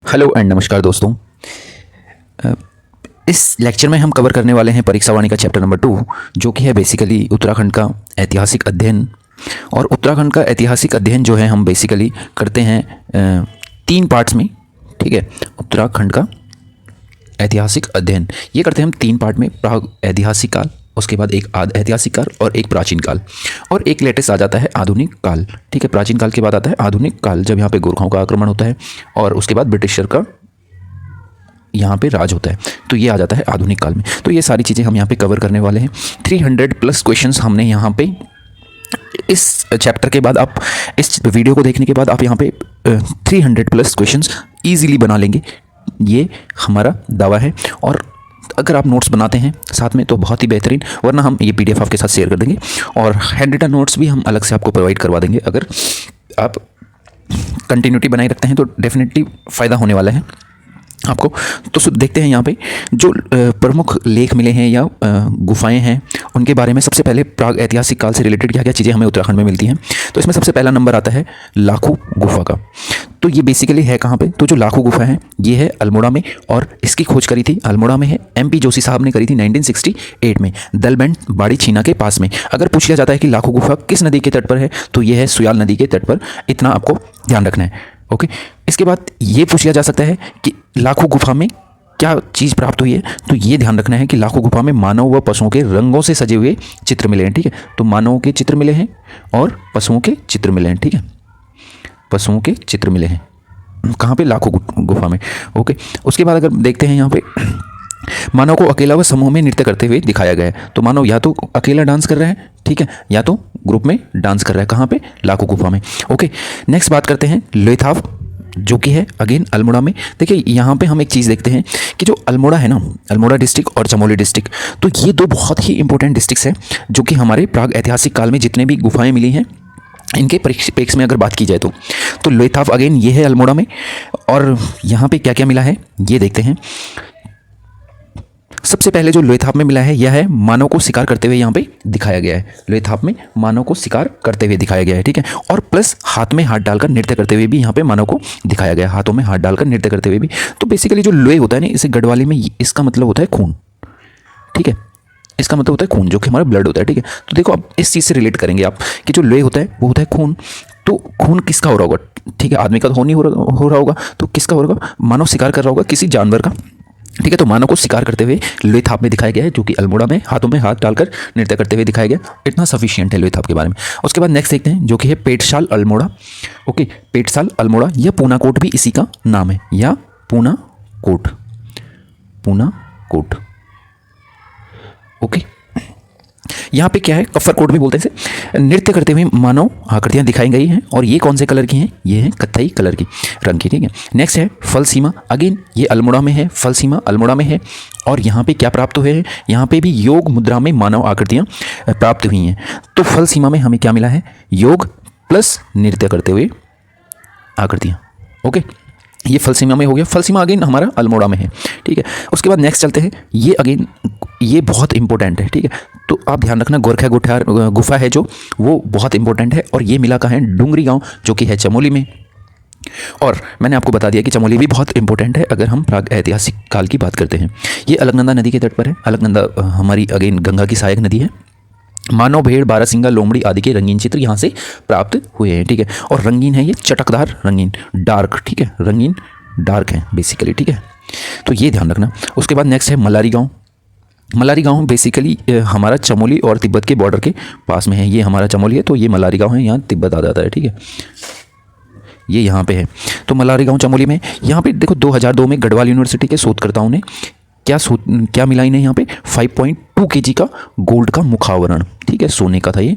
Hello and नमस्कार दोस्तों। अ, इस लेक्चर में हम कवर करने वाले हैं परीक्षा वाणी का चैप्टर नंबर 2, जो कि है बेसिकली उत्तराखंड का ऐतिहासिक अध्ययन। और उत्तराखंड का ऐतिहासिक अध्ययन जो है हम बेसिकली करते हैं 3 पार्ट्स में। ठीक है, उत्तराखंड का ऐतिहासिक अध्ययन ये करते हैं हम 3 पार्ट में। प्राग ऐतिहासिक काल, उसके बाद एक आद ऐतिहासिक काल और एक प्राचीन काल, और एक लेटेस्ट आ जाता है आधुनिक काल। ठीक है, प्राचीन काल के बाद आता है आधुनिक काल, जब यहाँ पे गोरखाओं का आक्रमण होता है और उसके बाद ब्रिटिशर का यहाँ पे राज होता है, तो ये आ जाता है आधुनिक काल में। तो ये सारी चीज़ें हम यहाँ पे कवर करने वाले हैं। 300 प्लस क्वेश्चंस हमने यहाँ पे इस चैप्टर के बाद, आप इस वीडियो को देखने के बाद आप यहाँ पे 300 प्लस क्वेश्चंस ईजीली बना लेंगे, ये हमारा दावा है। और अगर आप नोट्स बनाते हैं साथ में तो बहुत ही बेहतरीन, वरना हम ये पीडीएफ आपके साथ शेयर कर देंगे और हैंड रिटन नोट्स भी हम अलग से आपको प्रोवाइड करवा देंगे। अगर आप कंटिन्यूटी बनाए रखते हैं तो डेफिनेटली फ़ायदा होने वाला है आपको। तो देखते हैं यहाँ पे जो प्रमुख लेख मिले हैं या गुफाएं हैं उनके बारे में। सबसे पहले प्राग ऐतिहासिक काल से रिलेटेड क्या क्या चीज़ें हमें उत्तराखंड में मिलती हैं, तो इसमें सबसे पहला नंबर आता है लाखू गुफा का। तो ये बेसिकली है कहाँ पे, तो जो लाखू गुफा है ये है अल्मोड़ा में, और इसकी खोज करी थी अल्मोड़ा में है, MP जोशी साहब ने करी थी 1968 में, दलबैंड बाड़ी छीना के पास में। अगर पूछ लिया जाता है कि लाखू गुफा किस नदी के तट पर है, तो ये है सुयाल नदी के तट पर। इतना आपको ध्यान रखना है। ओके, इसके बाद ये पूछ लिया जा सकता है कि लाखू गुफा में क्या चीज़ प्राप्त हुई है, तो ये ध्यान रखना है कि लाखू गुफा में मानव व पशुओं के रंगों से सजे हुए चित्र मिले हैं। ठीक है, तो मानवों के चित्र मिले हैं और पशुओं के चित्र मिले हैं। ठीक है, पशुओं के चित्र मिले हैं कहाँ पे, लाखू गुफा में। ओके, उसके बाद अगर देखते हैं यहाँ पे मानव को अकेला व समूह में नृत्य करते हुए दिखाया गया है। तो मानव या तो अकेला डांस कर रहा है, ठीक है, या तो ग्रुप में डांस कर रहा है। कहाँ पे, लाखू गुफा में। ओके, नेक्स्ट बात करते हैं लोथाव, जो कि है अगेन अल्मोड़ा में। देखिए यहाँ पे हम एक चीज़ देखते हैं कि जो अल्मोड़ा है ना, अल्मोड़ा डिस्ट्रिक्ट और चमोली डिस्ट्रिक्ट, तो ये 2 बहुत ही इंपॉर्टेंट डिस्ट्रिक्ट्स हैं जो कि हमारे प्राग ऐतिहासिक काल में जितने भी गुफाएं मिली हैं इनके परिप्रेक्ष्य में अगर बात की जाए तो लोथाव अगेन ये है अल्मोड़ा में। और यहाँ पे क्या क्या मिला है ये देखते हैं। सबसे पहले जो लोथाप में मिला है यह है मानव को शिकार करते हुए यहाँ पे दिखाया गया है। लोथाप में मानव को शिकार करते हुए दिखाया गया है, ठीक है, और प्लस हाथ में हाथ डालकर नृत्य करते हुए भी यहाँ पे मानव को दिखाया गया है, हाथों में हाथ डालकर नृत्य करते हुए भी। तो बेसिकली जो लोहे होता है ना, इसे गढ़वाली में इसका मतलब होता है खून। ठीक है, इसका मतलब होता है खून, जो कि हमारा ब्लड होता है। ठीक है, तो देखो अब इस चीज़ से रिलेट करेंगे आप कि जो लोहे होता है वो होता है खून। तो खून किसका हो रहा होगा, ठीक है, आदमी का तो नहीं हो रहा होगा, तो किसका हो रहा होगा, मानव शिकार कर रहा होगा किसी जानवर का। ठीक है, तो मानव को शिकार करते हुए लोथाप में दिखाया गया है, जो कि अल्मोड़ा में हाथों में हाथ डालकर नृत्य करते हुए दिखाया गया। इतना सफिशिएंट है लोथाप के बारे में। उसके बाद नेक्स्ट देखते हैं जो कि है पेटशाल अल्मोड़ा। ओके, पेटशाल अल्मोड़ा या पूना कोट भी इसी का नाम है, या पूना कोट, पूना कोट। ओके, यहाँ पे क्या है, कफ्फर कोट भी बोलते हैं इसे। नृत्य करते हुए मानव आकृतियाँ दिखाई गई हैं, और ये कौन से कलर की हैं, ये है कत्थई कलर की रंग की। ठीक है, नेक्स्ट है फल सीमा। अगेन ये अल्मोड़ा में है, फल सीमा अल्मोड़ा में है। और यहाँ पे क्या प्राप्त हुए हैं, यहाँ पे भी योग मुद्रा में मानव आकृतियाँ प्राप्त हुई हैं। तो फल सीमा में हमें क्या मिला है, योग प्लस नृत्य करते हुए आकृतियाँ। ओके, ये फल सीमा में हो गया। फल सीमा अगेन हमारा अल्मोड़ा में है। ठीक है, उसके बाद नेक्स्ट चलते हैं, ये अगेन ये बहुत इंपॉर्टेंट है। ठीक है, तो आप ध्यान रखना, गोरखा गुठार गुफा है जो, वो बहुत इंपॉर्टेंट है। और ये मिला कहाँ है, डूंगरी गांव, जो कि है चमोली में। और मैंने आपको बता दिया कि चमोली भी बहुत इंपॉर्टेंट है अगर हम प्राग ऐतिहासिक काल की बात करते हैं। ये अलकनंदा नदी के तट पर है। अलकनंदा हमारी अगेन गंगा की सहायक नदी है। मानव, भेड़, बारहसिंगा, लोमड़ी आदि के रंगीन चित्र यहाँ से प्राप्त हुए हैं। ठीक है, और रंगीन है ये, चटकदार रंगीन, डार्क। ठीक है, रंगीन डार्क है बेसिकली। ठीक है, तो ये ध्यान रखना। उसके बाद नेक्स्ट है मलारी गांव। मलारी गांव बेसिकली हमारा चमोली और तिब्बत के बॉर्डर के पास में है। ये हमारा चमोली है, तो ये मलारी गांव है, यहाँ तिब्बत आ जाता है। ठीक है, ये यहाँ पे है। तो मलारी गांव चमोली में। यहाँ पे देखो 2002 में गढ़वाल यूनिवर्सिटी के शोधकर्ताओं ने क्या मिला इन्हें यहाँ पे, 5.2 kg का गोल्ड का मुखावरण। ठीक है, सोने का था ये,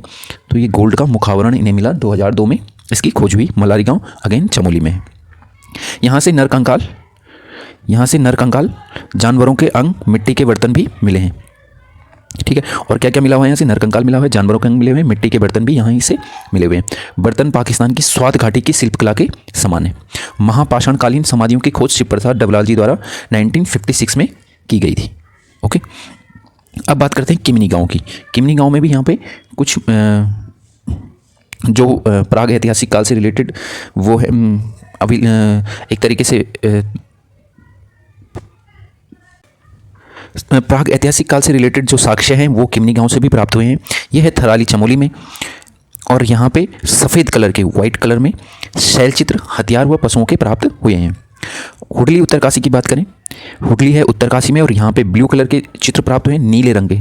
तो ये गोल्ड का मुखावरण इन्हें मिला 2002 में। इसकी खोज हुई मलारी गांव अगेन चमोली में है। यहाँ से नरकंकाल, यहाँ से नरकंकाल, जानवरों के अंग, मिट्टी के बर्तन भी मिले हैं। ठीक है, और क्या क्या मिला हुआ है, यहाँ से नरकंकाल मिला हुआ है, जानवरों के अंग मिले हुए हैं, मिट्टी के बर्तन भी यहाँ से मिले हुए हैं। बर्तन पाकिस्तान की स्वात घाटी की शिल्पकला के समान है। महापाषाणकालीन समाधियों की खोज शिव प्रसाद डबलाल जी द्वारा 1956 में की गई थी। ओके, अब बात करते हैं किमनी गांव की। किमनी गांव में भी यहाँ पे कुछ जो प्राग ऐतिहासिक काल से रिलेटेड वो है अभी एक तरीके से प्राग ऐतिहासिक काल से रिलेटेड जो साक्ष्य हैं वो किमनी गांव से भी प्राप्त हुए हैं। यह है थराली चमोली में, और यहाँ पे सफ़ेद कलर के, वाइट कलर में शैल चित्र, हथियार व पशुओं के प्राप्त हुए हैं। हुडली उत्तरकाशी की बात करें, हुडली है उत्तरकाशी में, और यहाँ पे ब्लू कलर के चित्र प्राप्त हुए हैं, नीले रंग के।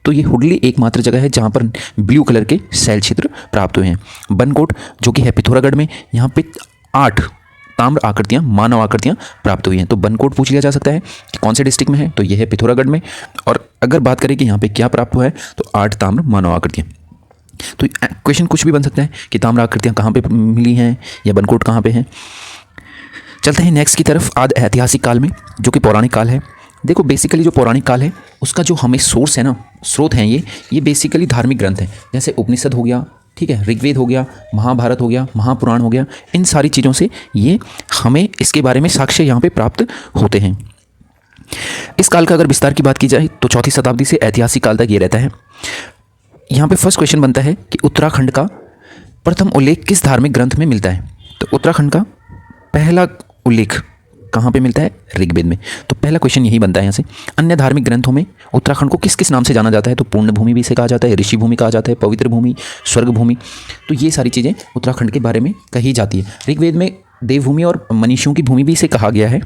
तो ये हुडली एकमात्र जगह है जहाँ पर ब्लू कलर के शैल चित्र प्राप्त हुए हैं। बनकोट जो कि है पिथौरागढ़ में, यहाँ पे 8 ताम्र आकृतियाँ, मानव आकृतियाँ प्राप्त हुई हैं। तो बनकोट पूछ लिया जा सकता है कि कौन से डिस्ट्रिक्ट में है, तो यह है पिथौरागढ़ में। और अगर बात करें कि यहाँ पे क्या प्राप्त हुआ है, तो 8 ताम्र मानव आकृतियाँ। तो क्वेश्चन कुछ भी बन सकता है कि ताम्र आकृतियाँ कहाँ पे मिली हैं या बनकोट कहाँ पे हैं। चलते हैं नेक्स्ट की तरफ, आदि ऐतिहासिक काल में, जो कि पौराणिक काल है। देखो बेसिकली जो पौराणिक काल है उसका जो हमें सोर्स है ना, स्रोत हैं ये बेसिकली धार्मिक ग्रंथ हैं, जैसे उपनिषद हो गया, ठीक है, ऋग्वेद हो गया, महाभारत हो गया, महापुराण हो गया। इन सारी चीज़ों से ये हमें इसके बारे में साक्ष्य यहाँ पे प्राप्त होते हैं। इस काल का अगर विस्तार की बात की जाए तो 4वीं शताब्दी से ऐतिहासिक काल तक ये रहता है। यहाँ पे फर्स्ट क्वेश्चन बनता है कि उत्तराखंड का प्रथम उल्लेख किस धार्मिक ग्रंथ में मिलता है। तो उत्तराखंड का पहला उल्लेख कहाँ पे मिलता है, ऋग्वेद में। तो पहला क्वेश्चन यही बनता है यहाँ से। अन्य धार्मिक ग्रंथों में उत्तराखंड को किस किस नाम से जाना जाता है, तो पूर्ण भूमि भी इसे कहा जाता है, ऋषि भूमि कहा जाता है, पवित्र भूमि, स्वर्ग भूमि। तो ये सारी चीज़ें उत्तराखंड के बारे में कही जाती है। ऋग्वेद में देवभूमि और मनुष्यों की भूमि भी इसे कहा गया है,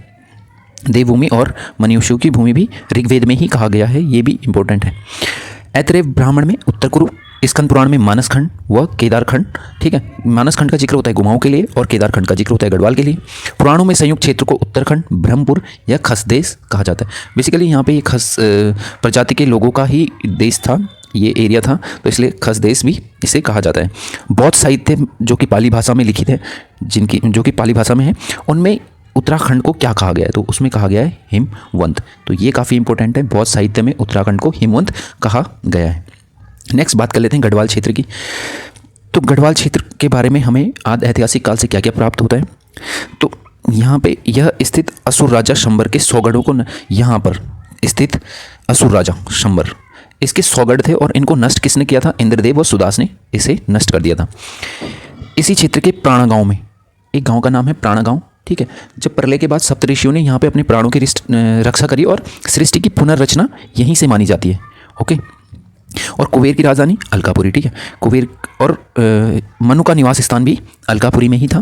देवभूमि और मनुष्यों की भूमि भी ऋग्वेद में ही कहा गया है, ये भी इंपॉर्टेंट है। ऐतरेय ब्राह्मण में उत्तर कुरु, स्कंद पुराण में मानसखंड व केदारखंड, ठीक है, मानसखंड का जिक्र होता है गुमाओं के लिए और केदारखंड का जिक्र होता है गढ़वाल के लिए। पुराणों में संयुक्त क्षेत्र को उत्तरखंड, ब्रह्मपुर या खसदेश कहा जाता है। बेसिकली यहाँ पे ये खस प्रजाति के लोगों का ही देश था, ये एरिया था, तो इसलिए खसदेश भी इसे कहा जाता है। बौद्ध साहित्य जो कि पाली भाषा में लिखित है, जो कि पाली भाषा में है, उनमें उत्तराखंड को क्या कहा गया है, तो उसमें कहा गया है हिमवंत। तो ये काफ़ी इंपॉर्टेंट है, बौद्ध साहित्य में उत्तराखंड को हिमवंत कहा गया है। नेक्स्ट बात कर लेते हैं गढ़वाल क्षेत्र की। तो गढ़वाल क्षेत्र के बारे में हमें आदि ऐतिहासिक काल से क्या क्या प्राप्त होता है। तो यहाँ पे यह स्थित असुर राजा शंबर के 100 गढ़ों को यहाँ पर स्थित असुर राजा शंबर, इसके 100 गढ़ थे और इनको नष्ट किसने किया था, इंद्रदेव और सुदास ने इसे नष्ट कर दिया था। इसी क्षेत्र के प्राणा गाँव में, एक गाँव का नाम है प्राणा गाँव, ठीक है, जब प्रलय के बाद सप्तऋषियों ने यहाँ पे अपने प्राणों की रक्षा करी और सृष्टि की पुनर्रचना यहीं से मानी जाती है। ओके, और कुबेर की राजधानी अलकापुरी, ठीक है, कुबेर और मनु का निवास स्थान भी अलकापुरी में ही था,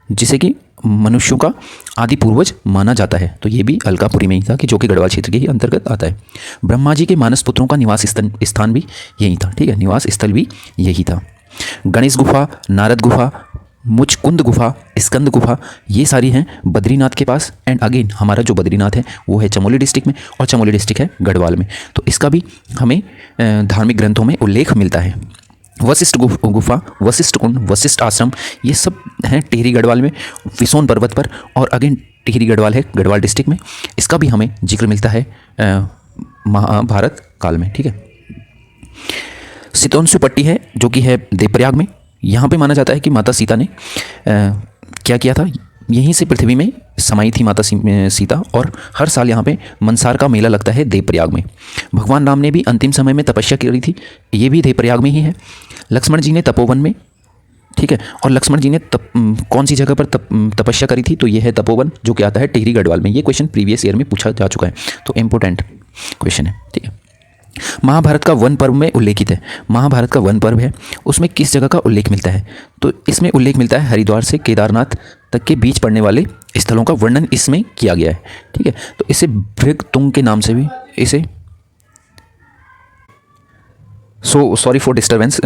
जिसे कि मनुष्यों का आदि पूर्वज माना जाता है। तो ये भी अलकापुरी में ही था, कि जो कि गढ़वाल क्षेत्र के ही अंतर्गत आता है। ब्रह्मा जी के मानस पुत्रों का निवास स्थान भी यही था, ठीक है, निवास स्थल भी यही था। गणेश गुफा, नारद गुफा, मुचकुंद गुफा, स्कंद गुफा, ये सारी हैं बद्रीनाथ के पास। एंड अगेन हमारा जो बद्रीनाथ है वो है चमोली डिस्ट्रिक्ट में, और चमोली डिस्ट्रिक्ट है गढ़वाल में। तो इसका भी हमें धार्मिक ग्रंथों में उल्लेख मिलता है। वशिष्ठ गुफा, वशिष्ठ कुंड, वशिष्ठ आश्रम, ये सब हैं टिहरी गढ़वाल में, विसोन पर्वत पर, और अगेन टिहरी गढ़वाल है गढ़वाल डिस्ट्रिक्ट में। इसका भी हमें जिक्र मिलता है महाभारत काल में, ठीक है। सितोंसु पट्टी है जो कि है देवप्रयाग में। यहाँ पे माना जाता है कि माता सीता ने क्या किया था, यहीं से पृथ्वी में समाई थी माता सीता, और हर साल यहाँ पे मनसार का मेला लगता है देवप्रयाग में। भगवान राम ने भी अंतिम समय में तपस्या करी थी, ये भी देवप्रयाग में ही है। लक्ष्मण जी ने तपोवन में, ठीक है, और लक्ष्मण जी ने कौन सी जगह पर तपस्या करी थी, तो ये है तपोवन, जो कि आता है टिहरी गढ़वाल में। ये क्वेश्चन प्रीवियस ईयर में पूछा जा चुका है, तो इम्पोर्टेंट क्वेश्चन है, ठीक है। महाभारत का वन पर्व में उल्लेखित है, महाभारत का वन पर्व है, उसमें किस जगह का उल्लेख मिलता है, तो इसमें उल्लेख मिलता है हरिद्वार से केदारनाथ तक के बीच पड़ने वाले स्थलों का वर्णन इसमें किया गया है, ठीक है। तो इसे भृगतुंग के नाम से भी इसे, सॉरी फॉर डिस्टर्बेंस,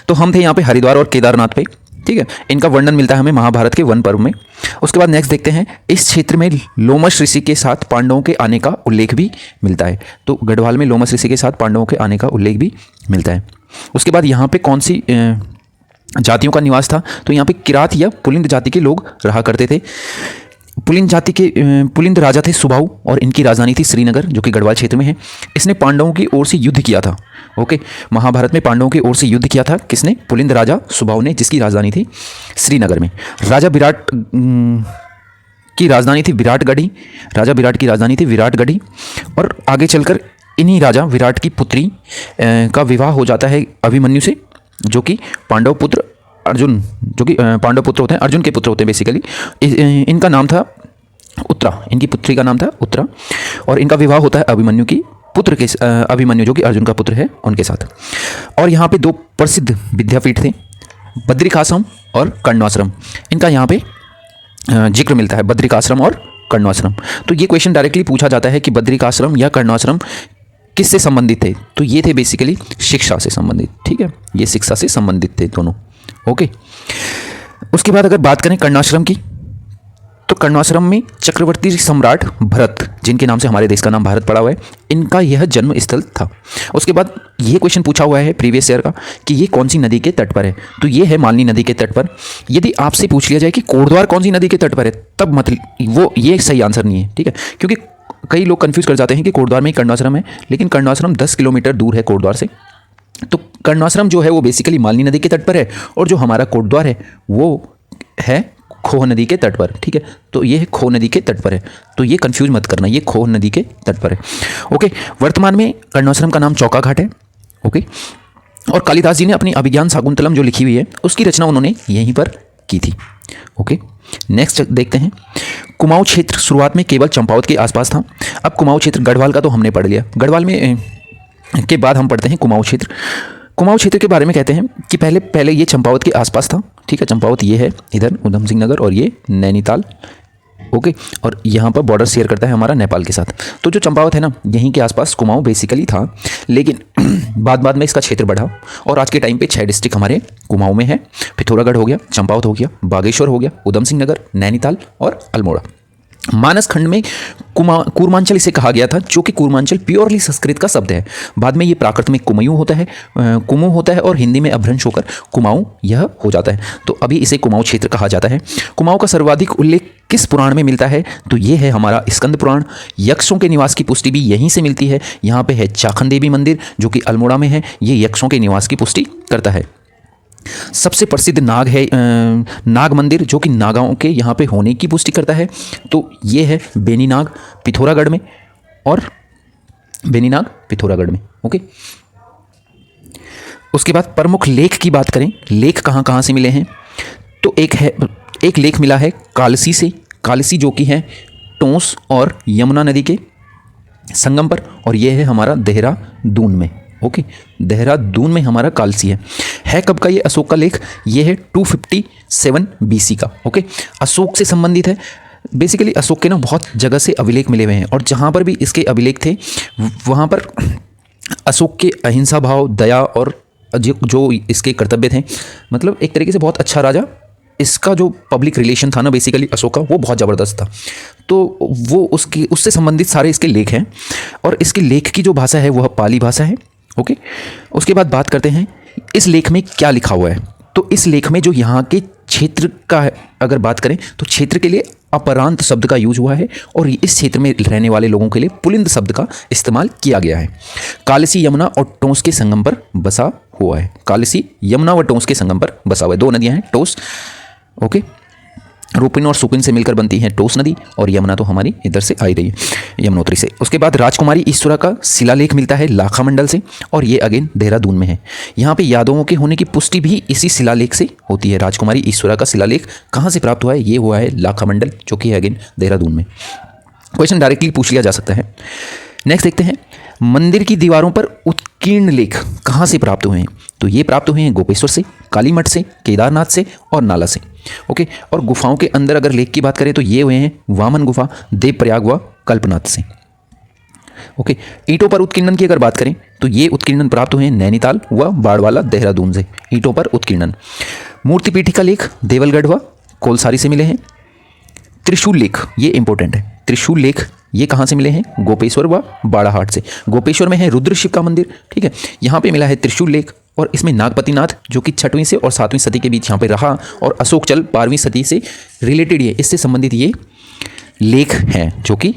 तो हम थे यहाँ पे हरिद्वार और केदारनाथ पे, ठीक है। इनका वर्णन मिलता है हमें महाभारत के वन पर्व में। उसके बाद नेक्स्ट देखते हैं, इस क्षेत्र में लोमश ऋषि के साथ पांडवों के आने का उल्लेख भी मिलता है। तो गढ़वाल में लोमश ऋषि के साथ पांडवों के आने का उल्लेख भी मिलता है। उसके बाद यहाँ पे कौन सी जातियों का निवास था, तो यहाँ पे किरात या पुलिंद जाति के लोग रहा करते थे। पुलिंद राजा थे सुबाहु, और इनकी राजधानी थी श्रीनगर, जो कि गढ़वाल क्षेत्र में है। इसने पांडवों की ओर से युद्ध किया था। ओके, महाभारत में पांडवों की ओर से युद्ध किया था किसने, पुलिंद राजा सुबाहु ने, जिसकी राजधानी थी श्रीनगर में। राजा विराट की राजधानी थी विराटगढ़ी, राजा विराट की राजधानी थी विराटगढ़ी। और आगे चलकर इन्हीं राजा विराट की पुत्री का विवाह हो जाता है अभिमन्यु से, जो कि पांडव पुत्र अर्जुन, जो कि पांडव पुत्र होते हैं, अर्जुन के पुत्र होते हैं बेसिकली, इनका नाम था उत्तरा, इनकी पुत्री का नाम था उत्तरा, और इनका विवाह होता है अभिमन्यु की पुत्र के अभिमन्यु जो कि अर्जुन का पुत्र है उनके साथ। और यहाँ पे दो प्रसिद्ध विद्यापीठ थे, बद्रिकाश्रम और कर्णाश्रम। इनका यहाँ पे जिक्र मिलता है, बद्रिकाश्रम और कर्णाश्रम। तो ये क्वेश्चन डायरेक्टली पूछा जाता है कि बद्रिकाश्रम या कर्णाश्रम किससे संबंधित थे, तो ये थे बेसिकली शिक्षा से संबंधित। ठीक है, ये शिक्षा से संबंधित थे दोनों। ओके, उसके बाद अगर बात करें कर्णाश्रम की, तो कर्णाश्रम में चक्रवर्ती सम्राट भरत, जिनके नाम से हमारे देश का नाम भारत पड़ा हुआ है, इनका यह जन्म स्थल था। उसके बाद ये क्वेश्चन पूछा हुआ है प्रीवियस ईयर का कि ये कौन सी नदी के तट पर है, तो ये है मालनी नदी के तट पर। यदि आपसे पूछ लिया जाए कि कोटद्वार कौन सी नदी के तट पर है, तब मतलब वो ये सही आंसर नहीं है। ठीक है, क्योंकि कई लोग कंफ्यूज कर जाते हैं कि कोटद्वार में ही कर्णाश्रम है, लेकिन कर्णाश्रम 10 किलोमीटर दूर है कोटद्वार से। तो कर्णाश्रम जो है वो बेसिकली मालनी नदी के तट पर है, और जो हमारा कोटद्वार है वो है खोह नदी के तट पर। ठीक है, तो ये खोह नदी के तट पर है, तो ये कंफ्यूज मत करना, ये खोह नदी के तट पर है। ओके, वर्तमान में कर्णाश्रम का नाम चौका घाट है। ओके, और कालिदास जी ने अपनी अभिज्ञान शाकुंतलम जो लिखी हुई है उसकी रचना उन्होंने यहीं पर की थी। ओके, नेक्स्ट देखते हैं। कुमाऊं क्षेत्र शुरुआत में केवल चंपावत के आसपास था। अब कुमाऊं क्षेत्र, गढ़वाल का तो हमने पढ़ लिया, गढ़वाल में के बाद हम पढ़ते हैं कुमाऊं क्षेत्र। कुमाऊं क्षेत्र के बारे में कहते हैं कि पहले ये चंपावत के आसपास था। ठीक है, चंपावत ये है इधर उधम सिंह नगर, और ये नैनीताल। ओके, और यहाँ पर बॉर्डर शेयर करता है हमारा नेपाल के साथ। तो जो चंपावत है ना, यहीं के आसपास कुमाऊं बेसिकली था, लेकिन बाद में इसका क्षेत्र बढ़ा, और आज के टाइम पे 6 डिस्ट्रिक्ट हमारे कुमाऊं में है। पिथौरागढ़ हो गया, चंपावत हो गया, बागेश्वर हो गया, उधम सिंह नगर, नैनीताल और अल्मोड़ा। मानस खंड में कूर्मांचल इसे कहा गया था, जो कि कूर्मांचल प्योरली संस्कृत का शब्द है। बाद में ये प्राकृत में कुमयू होता है, कुमु होता है, और हिंदी में अभ्रंश होकर कुमाऊं यह हो जाता है। तो अभी इसे कुमाऊं क्षेत्र कहा जाता है। कुमाऊं का सर्वाधिक उल्लेख किस पुराण में मिलता है, तो ये है हमारा स्कंद पुराण। यक्षों के निवास की पुष्टि भी यहीं से मिलती है। यहाँ पे है चाखन देवी मंदिर जो कि अल्मोड़ा में है, ये यक्षों के निवास की पुष्टि करता है। सबसे प्रसिद्ध नाग है नाग मंदिर, जो कि नागाओं के यहाँ पे होने की पुष्टि करता है। तो ये है बेनीनाग पिथौरागढ़ में, और बेनीनाग पिथौरागढ़ में। ओके, उसके बाद प्रमुख लेख की बात करें, लेख कहाँ कहाँ से मिले हैं, तो एक लेख मिला है कालसी से, कालसी जो कि है टोंस और यमुना नदी के संगम पर, और ये है हमारा देहरादून में। ओके, देहरादून में हमारा कालसी है कब का ये अशोक का लेख, ये है 257 BC का। ओके, अशोक से संबंधित है। बेसिकली अशोक के ना बहुत जगह से अभिलेख मिले हुए हैं, और जहाँ पर भी इसके अभिलेख थे वहाँ पर अशोक के अहिंसा भाव, दया और जो इसके कर्तव्य थे, मतलब एक तरीके से बहुत अच्छा राजा, इसका जो पब्लिक रिलेशन था ना बेसिकली अशोक का, वो बहुत ज़बरदस्त था। तो वो उससे संबंधित सारे इसके लेख हैं, और इसके लेख की जो भाषा है वह पाली भाषा है। ओके, उसके बाद बात करते हैं इस लेख में क्या लिखा हुआ है। तो इस लेख में जो यहाँ के क्षेत्र का अगर बात करें, तो क्षेत्र के लिए अपरांत शब्द का यूज हुआ है, और इस क्षेत्र में रहने वाले लोगों के लिए पुलिंद शब्द का इस्तेमाल किया गया है। कालसी यमुना और टोंस के संगम पर बसा हुआ है। कालसी यमुना व टोंस के संगम पर बसा हुआ है। 2 नदियाँ हैं, टोंस, ओके, रूपिन और सुपिन से मिलकर बनती है टोंस नदी, और यमुना तो हमारी इधर से आई रही है यमुनोत्री से। उसके बाद राजकुमारी ईश्वरा का शिलालेख मिलता है लाखा मंडल से, और ये अगेन देहरादून में है। यहाँ पे यादवों के होने की पुष्टि भी इसी शिलालेख से होती है। राजकुमारी ईश्वरा का शिलालेख कहाँ से प्राप्त हुआ है, ये हुआ है लाखा मंडल, जो कि है अगेन देहरादून में। क्वेश्चन डायरेक्टली पूछ लिया जा सकता है। नेक्स्ट देखते हैं, मंदिर की दीवारों पर उत्कीर्ण लेख कहाँ से प्राप्त हुए हैं, तो ये प्राप्त हुए हैं गोपेश्वर से, कालीमठ से, केदारनाथ से और नाला से। ओके, और गुफाओं के अंदर अगर लेख की बात करें तो ये हुए हैं वामन गुफा, देवप्रयाग व कल्पनाथ से। ओके, ईंटों पर उत्कीर्णन की अगर बात करें तो ये उत्कीर्णन प्राप्त हुए हैं नैनीताल व बाड़वाला देहरादून से, ईंटों पर उत्कीर्णन। मूर्तिपीठिका लेख देवलगढ़ व कोलसारी से मिले हैं। त्रिशूल लेख, ये इंपॉर्टेंट है, त्रिशूल लेख ये कहाँ से मिले हैं, गोपेश्वर व बाड़ाहाट से। गोपेश्वर में है रुद्र शिव का मंदिर, ठीक है, यहाँ पे मिला है त्रिशूल लेख, और इसमें नागपतिनाथ जो कि 6वीं से और 7वीं सदी के बीच यहाँ पे रहा, और अशोकचल 12वीं सदी से रिलेटेड है, इससे संबंधित ये लेख हैं जो कि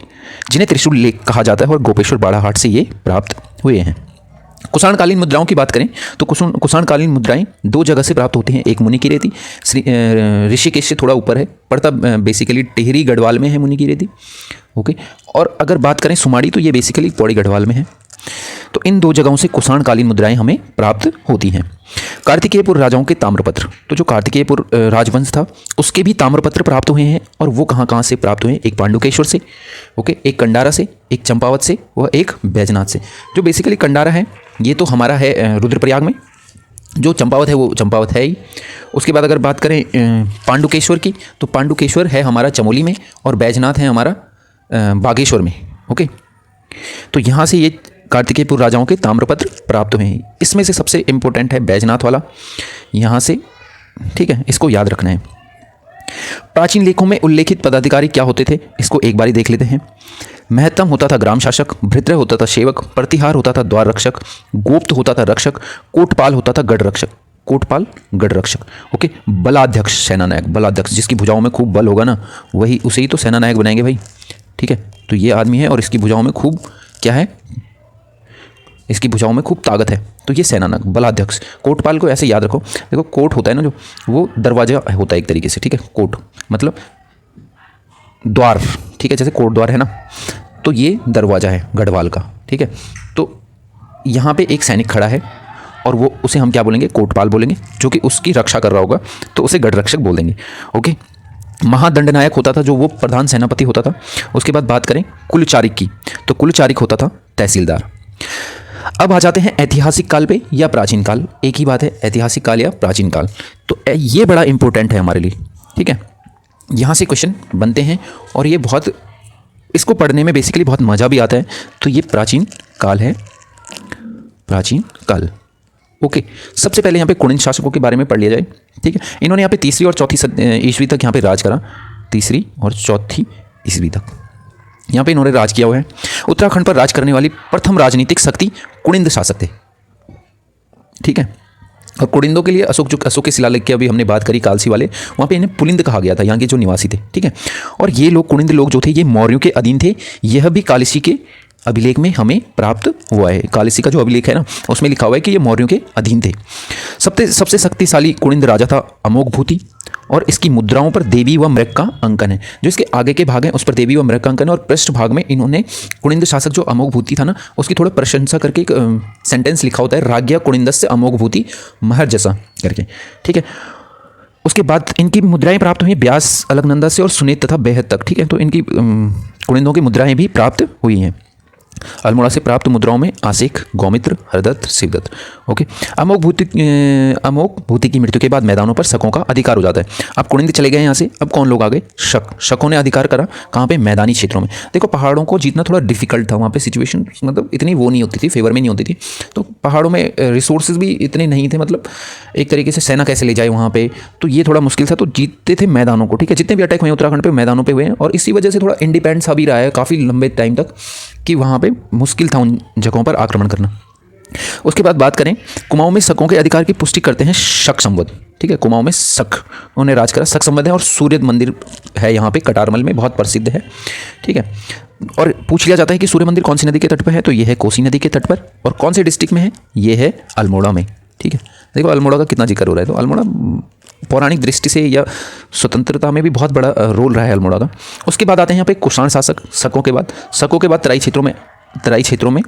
जिन्हें त्रिशूल लेख कहा जाता है, और गोपेश्वर बाड़ाहाट से ये प्राप्त हुए हैं। कुषाणकालीन मुद्राओं की बात करें तो कुषाणकालीन मुद्राएं 2 जगह से प्राप्त होती हैं। एक मुनि की रेती ऋषिकेश से थोड़ा ऊपर है, पड़ता बेसिकली टिहरी गढ़वाल में है मुनि की रेती। ओके, और अगर बात करें सुमाड़ी तो ये बेसिकली पौड़ी गढ़वाल में है। तो इन दो जगहों से कुषाणकालीन मुद्राएं हमें प्राप्त होती हैं। कार्तिकेयपुर राजाओं के ताम्रपत्र, तो जो कार्तिकेयपुर राजवंश था उसके भी ताम्रपत्र प्राप्त हुए हैं, और वो कहाँ कहाँ से प्राप्त हुए हैं? एक पांडुकेश्वर से, ओके, एक कंडारा से, एक चंपावत से, व एक बैजनाथ से। जो बेसिकली कंडारा है ये तो हमारा है रुद्रप्रयाग में, जो चंपावत है वो चंपावत है ही। उसके बाद अगर बात करें पांडुकेश्वर की, तो पांडुकेश्वर है हमारा चमोली में, और बैजनाथ है हमारा बागेश्वर में, ओके। तो यहाँ से ये कार्तिकेयपुर राजाओं के ताम्रपत्र प्राप्त हुए हैं। इसमें से सबसे इम्पोर्टेंट है बैजनाथ वाला, यहाँ से, ठीक है, इसको याद रखना है। प्राचीन लेखों में उल्लेखित पदाधिकारी क्या होते थे, इसको एक बारी देख लेते हैं। महत्तम होता था ग्राम शासक, भृत्य होता था सेवक, प्रतिहार होता था द्वार रक्षक, गोप्त होता था रक्षक, कोटपाल होता था गढ़ रक्षक, कोटपाल गढ़ रक्षक, ओके। बलाध्यक्ष सेना नायक, बलाध्यक्ष जिसकी भुजाओं में खूब बल होगा ना, वही उसे ही तो सेना नायक बनाएंगे भाई, ठीक है। तो ये आदमी है और इसकी भुजाओं में खूब क्या है, इसकी भुजाओं में खूब ताकत है, तो ये सेना नायक बलाध्यक्ष। कोटपाल को ऐसे याद रखो, देखो कोट होता है ना जो, वो दरवाजा होता है एक तरीके से, ठीक है। कोट मतलब द्वार, ठीक है, जैसे कोट द्वार है ना, तो ये दरवाजा है गढ़वाल का, ठीक है। तो यहाँ पे एक सैनिक खड़ा है और वो उसे हम क्या बोलेंगे, कोटपाल बोलेंगे, जो कि उसकी रक्षा कर रहा होगा तो उसे गढ़ रक्षक बोल देंगे, ओके। महादंडनायक होता था जो वो प्रधान सेनापति होता था। उसके बाद बात करें कुलचारिक की, तो कुलचारिक होता था तहसीलदार। अब आ जाते हैं ऐतिहासिक काल पे या प्राचीन काल, एक ही बात है, ऐतिहासिक काल या प्राचीन काल। तो ये बड़ा इंपॉर्टेंट है हमारे लिए, ठीक है। यहाँ से क्वेश्चन बनते हैं और ये बहुत, इसको पढ़ने में बेसिकली बहुत मज़ा भी आता है। तो ये प्राचीन काल है, प्राचीन काल, ओके। सबसे पहले यहाँ पे कुणिद शासकों के बारे में पढ़ लिया जाए, ठीक है। इन्होंने यहाँ पे 3री और 4थी ईस्वी तक यहाँ पे राज करा, 3री और 4थी ईस्वी तक यहाँ पे इन्होंने राज किया हुआ है। उत्तराखंड पर राज करने वाली प्रथम राजनीतिक शक्ति कुणिद शासक थे, ठीक है। और कुणिदों के लिए अशोक के शिलालेख की अभी हमने बात करी, कालसी वाले, वहाँ पे इन्हें पुलिंद कहा गया था, यहाँ के जो निवासी थे, ठीक है। और ये लोग कुणिद लोग जो थे ये मौर्यों के अधीन थे। यह भी कालसी के अभिलेख में हमें प्राप्त हुआ है। कालसी का जो अभिलेख है ना, उसमें लिखा हुआ है कि ये मौर्यों के अधीन थे। सबसे शक्तिशाली कुणिद राजा था अमोघभूति, और इसकी मुद्राओं पर देवी व मृग का अंकन है। जो इसके आगे के भाग हैं उस पर देवी व मृग का अंकन है, और पृष्ठ भाग में इन्होंने कुणिद शासक जो अमोघभूति था ना, उसकी थोड़ा प्रशंसा करके एक सेंटेंस लिखा होता है, राज्ञा कुणिदस्य अमोघभूति महर्जसा करके, ठीक है। उसके बाद इनकी मुद्राएं प्राप्त हुई व्यास, अलकनंदा से और सुनेत तथा बेहद तक, ठीक है। तो इनकी कुणिदों की मुद्राएं भी प्राप्त हुई हैं। अल्मोड़ा से प्राप्त मुद्राओं में आसिक, गौमित्र, हरदत्त, शिवदत्त, ओके। अमोघभूति की मृत्यु के बाद मैदानों पर शकों का अधिकार हो जाता है। अब कुणिद चले गए यहाँ से, अब कौन लोग आ गए, शकों ने अधिकार करा कहाँ पे, मैदानी क्षेत्रों में। देखो पहाड़ों को जीतना थोड़ा डिफिकल्ट था, वहाँ पे सिचुएशन मतलब इतनी वो नहीं होती थी, फेवर में नहीं होती थी। तो पहाड़ों में रिसोर्सेज भी इतने नहीं थे, मतलब एक तरीके से सेना कैसे ले जाए वहाँ पे, तो ये थोड़ा मुश्किल था। तो जीतते थे मैदानों को, ठीक है। जितने भी अटैक हुए उत्तराखंड पे मैदानों पे हुए हैं, और इसी वजह से थोड़ा इंडिपेंडेंस भी रहा है काफ़ी लंबे टाइम तक, कि वहाँ पे मुश्किल था उन जगहों पर आक्रमण करना। उसके बाद बात करें, कुमाऊं में शकों के अधिकार की पुष्टि करते हैं शक संवत, ठीक है। कुमाऊं में शक उन्होंने राज करा, शक संवत है, और सूर्य मंदिर है यहाँ पे कटारमल में, बहुत प्रसिद्ध है, ठीक है। और पूछ लिया जाता है कि सूर्य मंदिर कौन सी नदी के तट पर है, तो ये है कोसी नदी के तट पर। और कौन से डिस्ट्रिक्ट में है, ये है अल्मोड़ा में, ठीक है। देखो अल्मोड़ा का कितना जिक्र हो रहा है, तो अल्मोड़ा पौराणिक दृष्टि से या स्वतंत्रता में भी बहुत बड़ा रोल रहा है अल्मोड़ा का। उसके बाद आते हैं यहाँ पे कुषाण शासक, शकों के बाद तराई क्षेत्रों में